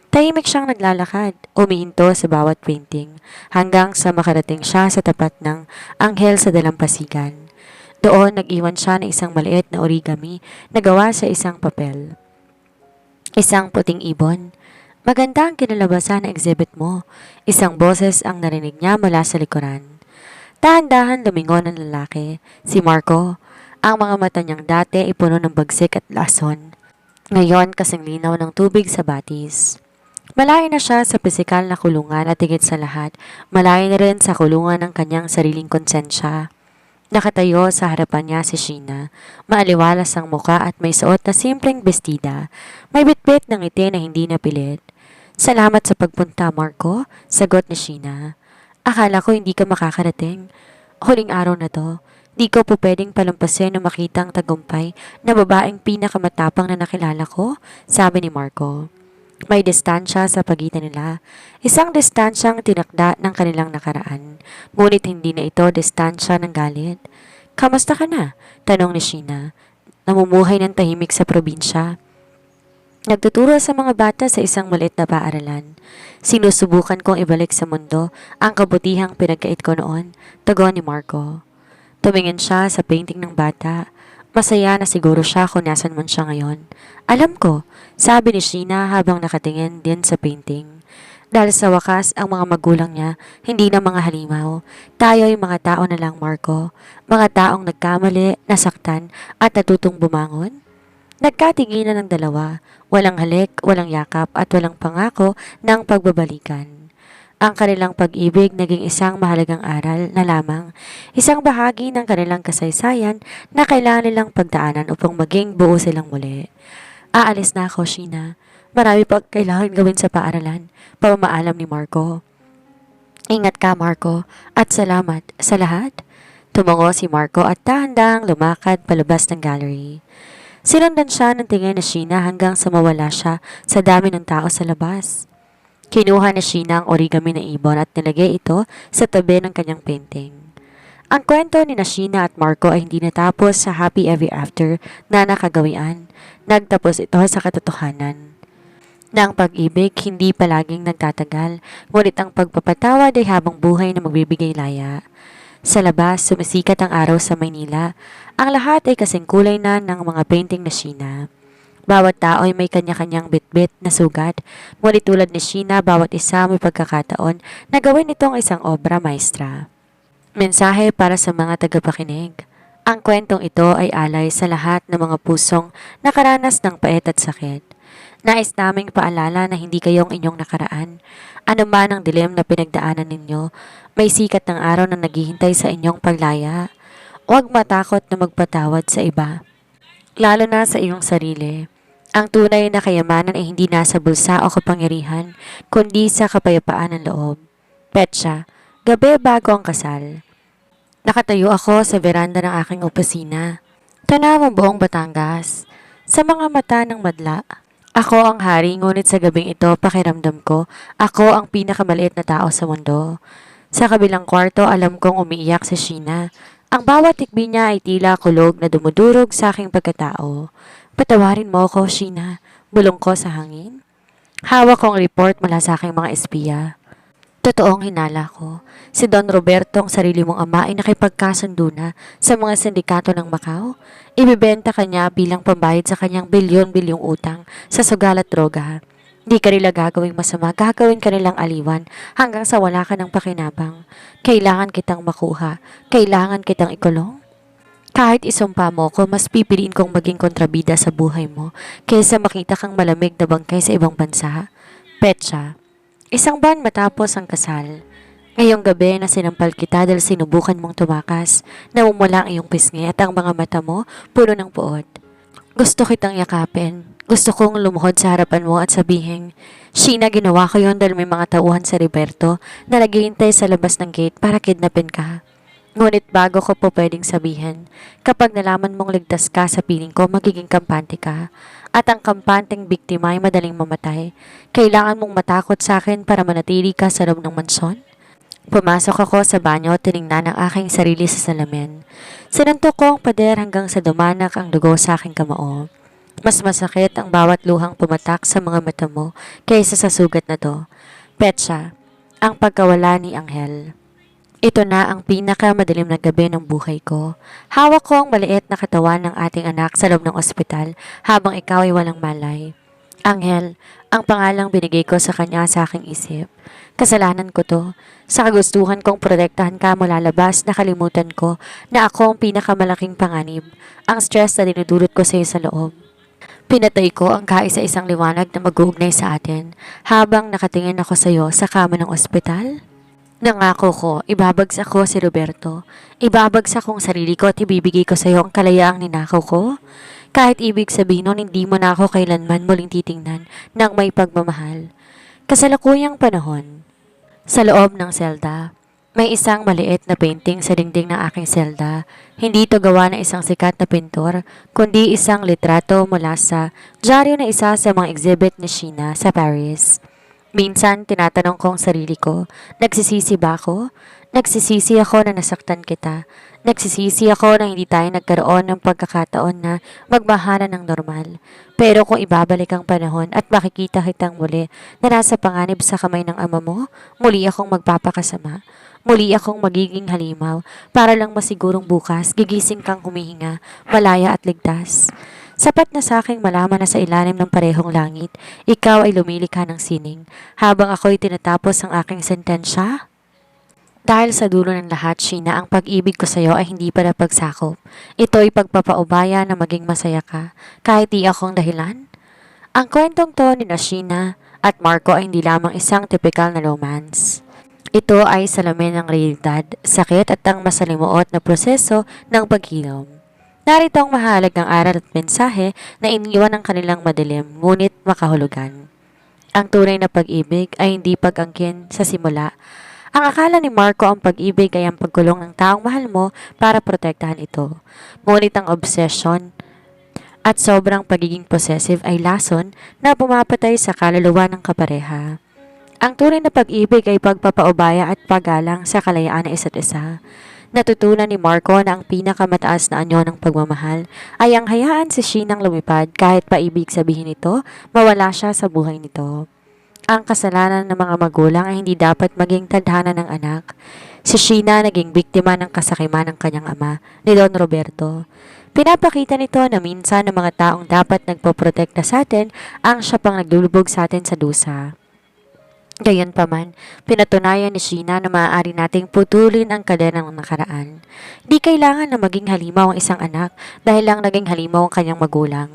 Tahimik siyang naglalakad, umihinto sa bawat painting hanggang sa makarating siya sa tapat ng Anghel sa Dalampasigan. Doon nag-iwan siya ng isang maliit na origami na gawa sa isang papel. Isang puting ibon. Maganda ang kinalabasan ng exhibit mo. Isang boses ang narinig niya mula sa likuran. Dahan-dahan lumingon ang lalaki, si Marco. Ang mga mata niyang dati ay puno ng bagsik at lason. Ngayon kasing linaw ng tubig sa batis. Malayo na siya sa pisikal na kulungan at higit sa lahat, malayo na rin sa kulungan ng kanyang sariling konsensya. Nakatayo sa harapan niya si Sheena. Maaliwalas ang muka at may suot na simpleng bestida. May bitbit ng ngiti na hindi napilit. Salamat sa pagpunta, Marco, sagot ni Sheena. Akala ko hindi ka makakarating. Huling araw na to. Di ko po pwedeng palampasin na makitang tagumpay na babaeng pinakamatapang na nakilala ko, sabi ni Marco. May distansya sa pagitan nila. Isang distansyang tinakda ng kanilang nakaraan. Ngunit hindi na ito distansya ng galit. Kamusta ka na? Tanong ni Sheena. Namumuhay ng tahimik sa probinsya. Nagtuturo sa mga bata sa isang maliit na paaralan. Sinusubukan kong ibalik sa mundo ang kabutihang pinagkait ko noon, tugon ni Marco. Tumingin siya sa painting ng bata. Masaya na siguro siya kung nasan man siya ngayon. Alam ko, sabi ni Sheena habang nakatingin din sa painting. Dahil sa wakas, ang mga magulang niya, hindi na mga halimaw. Tayo ay mga tao na lang, Marco. Mga taong nagkamali, nasaktan, at natutong bumangon. Nagkatinginan ng dalawa. Walang halik, walang yakap, at walang pangako ng pagbabalikan. Ang kanilang pag-ibig naging isang mahalagang aral na lamang, isang bahagi ng kanilang kasaysayan na kailangan nilang pagdaanan upang maging buo silang muli. Aalis na ako, Sheena. Marami pang kailangan gawin sa paaralan, pamaalam ni Marco. Ingat ka, Marco, at salamat sa lahat. Tumungo si Marco at dahan-dahang lumakad palabas ng gallery. Sinundan siya ng tingin ni Sheena hanggang sa mawala siya sa dami ng tao sa labas. Kinuha ni Sheena ang origami na ibon at nilagay ito sa tabi ng kanyang painting. Ang kwento ni Sheena at Marco ay hindi natapos sa happy ever after na nakagawian. Nagtapos ito sa katotohanan. Na ang pag-ibig hindi palaging nagtatagal, ngunit ang pagpapatawad ay habang buhay na magbibigay laya. Sa labas, sumisikat ang araw sa Maynila. Ang lahat ay kasing kulay na ng mga painting ni Sheena. Bawat tao ay may kanya-kanyang bitbit na sugat, ngunit tulad ni Sheena, bawat isa may pagkakataon na gawin itong isang obra maestra. Mensahe para sa mga tagapakinig. Ang kwentong ito ay alay sa lahat ng mga pusong nakaranas ng pait at sakit. Nais naming paalala na hindi kayong inyong nakaraan. Ano man ang dilim na pinagdaanan ninyo, may sikat ng araw na naghihintay sa inyong paglaya. Huwag matakot na magpatawad sa iba, lalo na sa iyong sarili. Ang tunay na kayamanan ay hindi nasa bulsa o kapangyarihan, kundi sa kapayapaan ng loob. Petsa, gabi bago ang kasal. Nakatayo ako sa veranda ng aking opisina. Tanaw ang buong Batangas. Sa mga mata ng madla, ako ang hari, ngunit sa gabing ito pakiramdam ko, ako ang pinakamaliit na tao sa mundo. Sa kabilang kwarto, alam kong umiiyak si Sheena. Ang bawat tikbi niya ay tila kulog na dumudurog sa aking pagkatao. Patawarin mo ako, Sheena. Bulong ko sa hangin. Hawak kong report mula sa aking mga espiya. Totoong hinala ko. Si Don Roberto, ang sarili mong ama, ay nakipagkasundo na sa mga sindikato ng Macau. Ibibenta kanya bilang pambayad sa kanyang bilyon-bilyong utang sa sugal at droga. Di ka nila gagawing masama, gagawin ka nilang aliwan hanggang sa wala ka ng pakinabang. Kailangan kitang makuha, kailangan kitang ikulong. Kahit isumpa mo ko, mas pipiliin kong maging kontrabida sa buhay mo kaysa makita kang malamig na bangkay sa ibang bansa. Petsa. Isang buwan matapos ang kasal. Ngayong gabi na sinampal kita dahil sinubukan mong tumakas, namumula ang iyong pisngi at ang mga mata mo puno ng puot. Gusto kitang yakapin. Gusto kong lumuhod sa harapan mo at sabihin, Sheena, ginawa ko yon dahil may mga tauhan sa Roberto na naghihintay sa labas ng gate para kidnapin ka. Ngunit bago ko po pwedeng sabihin, kapag nalaman mong ligtas ka sa piling ko, magiging kampante ka. At ang kampanteng biktima ay madaling mamatay. Kailangan mong matakot sa akin para manatili ka sa loob ng mansyon? Pumasok ako sa banyo at tinignan ang aking sarili sa salamin. Sinuntok ko ang pader hanggang sa dumanak ang dugo sa aking kamao. Mas masakit ang bawat luhang pumatak sa mga mata mo kaysa sa sugat na to. Petsa, ang pagkawala ni Angel. Ito na ang pinakamadilim na gabi ng buhay ko. Hawak ko ang maliit na katawan ng ating anak sa loob ng ospital habang ikaw ay walang malay. Angel, ang pangalang binigay ko sa kanya sa aking isip. Kasalanan ko to. Sa kagustuhan kong protektahan ka mula labas, nakalimutan ko na ako ang pinakamalaking panganib. Ang stress na dinudulot ko sa iyo sa loob. Pinatay ko ang kaisa-isang liwanag na mag-uugnay sa atin habang nakatingin ako sa iyo sa kama ng ospital. Nangako ko, ibabagsak ko si Roberto. Ibabagsak kong sarili ko at ibibigay ko sa iyo ang kalayaang ninakaw ko. Kahit ibig sabihin nun, hindi mo na ako kailanman muling titingnan ng may pagmamahal. Kasalukuyang panahon. Sa loob ng selda, may isang maliit na painting sa dingding ng aking selda. Hindi ito gawa ng isang sikat na pintor, kundi isang litrato mula sa dyaryo na isa sa mga exhibit ni Sheena sa Paris. Minsan, tinatanong ko ang sarili ko, nagsisisi ba ako? Nagsisisi ako na nasaktan kita. Nagsisisi ako na hindi tayo nagkaroon ng pagkakataon na magbahanan ng normal. Pero kung ibabalik ang panahon at makikita kitang muli na nasa panganib sa kamay ng ama mo, muli akong magpapakasama. Muli akong magiging halimaw para lang masigurong bukas gigising kang humihinga, malaya at ligtas. Sapat na sa aking malaman na sa ilalim ng parehong langit, ikaw ay lumilikha ng sining, habang ako'y tinatapos ang aking sentensya. Dahil sa dulo ng lahat, Sheena, ang pag-ibig ko sa iyo ay hindi pa napagsakop. Ito'y pagpapaubaya na maging masaya ka, kahit di akong dahilan. Ang kwentong to ni Sheena at Marco ay hindi lamang isang typical na romance. Ito ay salamin ng realidad, sakit at ang masalimuot na proseso ng paghilom. Narito ang mahalagang aral at mensahe na iniwan ng kanilang madilim, ngunit makahulugan. Ang tunay na pag-ibig ay hindi pag-angkin sa simula. Ang akala ni Marco ang pag-ibig ay ang pagkulong ng taong mahal mo para protektahan ito. Ngunit ang obsession at sobrang pagiging possessive ay lason na pumapatay sa kaluluwa ng kapareha. Ang tunay na pag-ibig ay pagpapaubaya at paggalang sa kalayaan ng isa't isa. Natutunan ni Marco na ang pinakamataas na anyo ng pagmamahal ay ang hayaan si Sheenang lumipad kahit pa ibig sabihin nito, mawala siya sa buhay nito. Ang kasalanan ng mga magulang ay hindi dapat maging tadhana ng anak. Si Sheena naging biktima ng kasakiman ng kanyang ama, ni Don Roberto. Pinapakita nito na minsan ng mga taong dapat nagpoprotekta sa atin ang siya pang naglulubog sa atin sa dusa. Gayunpaman, pinatunayan ni Sheena na maaari nating putulin ang kadena ng nakaraan. Di kailangan na maging halimaw ang isang anak dahil lang naging halimaw ang kanyang magulang.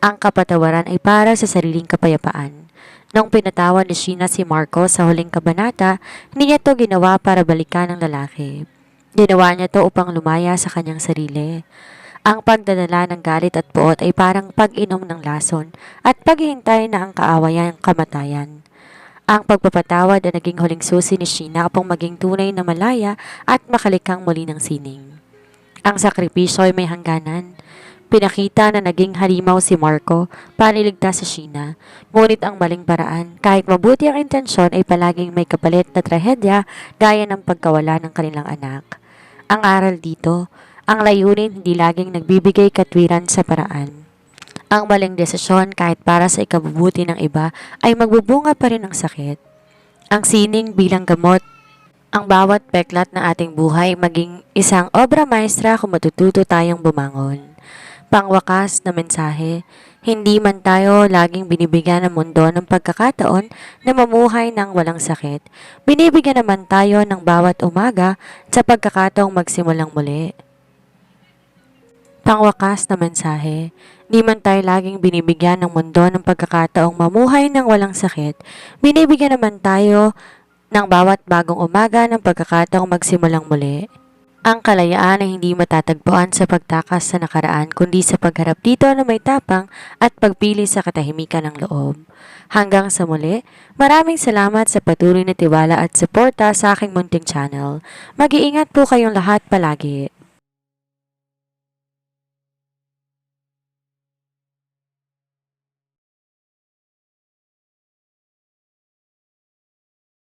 Ang kapatawaran ay para sa sariling kapayapaan. Nung pinatawan ni Sheena si Marco sa huling kabanata, hindi niya ito ginawa para balikan ng lalaki. Ginawa niya ito upang lumaya sa kanyang sarili. Ang pagdadala ng galit at puot ay parang pag-inom ng lason at paghihintay na ang kaawayan kamatayan. Ang pagpapatawad ay naging huling susi ni Sheena upang maging tunay na malaya at makalikhang muli ng sining. Ang sakripisyo ay may hangganan. Pinakita na naging halimaw si Marco para iligtas si Sheena, ngunit ang maling paraan, kahit mabuti ang intensyon, ay palaging may kapalit na trahedya gaya ng pagkawala ng kanilang anak. Ang aral dito, ang layunin hindi laging nagbibigay katwiran sa paraan. Ang maling desisyon kahit para sa ikabubuti ng iba ay magbubunga pa rin ng sakit. Ang sining bilang gamot. Ang bawat peklat ng ating buhay maging isang obra maestra kung matututo tayong bumangon. Pangwakas na mensahe, hindi man tayo laging binibigyan ng mundo ng pagkakataon na mamuhay ng walang sakit. Binibigyan naman tayo ng bawat umaga sa pagkakataong magsimulang muli. Pangwakas na mensahe, di man tayo laging binibigyan ng mundo ng pagkakataong mamuhay ng walang sakit. Binibigyan naman tayo ng bawat bagong umaga ng pagkakataong magsimulang muli. Ang kalayaan ay hindi matatagpuan sa pagtakas sa nakaraan kundi sa pagharap dito na may tapang at pagpili sa katahimikan ng loob. Hanggang sa muli, maraming salamat sa patuloy na tiwala at suporta sa aking munting channel. Mag-iingat po kayong lahat palagi.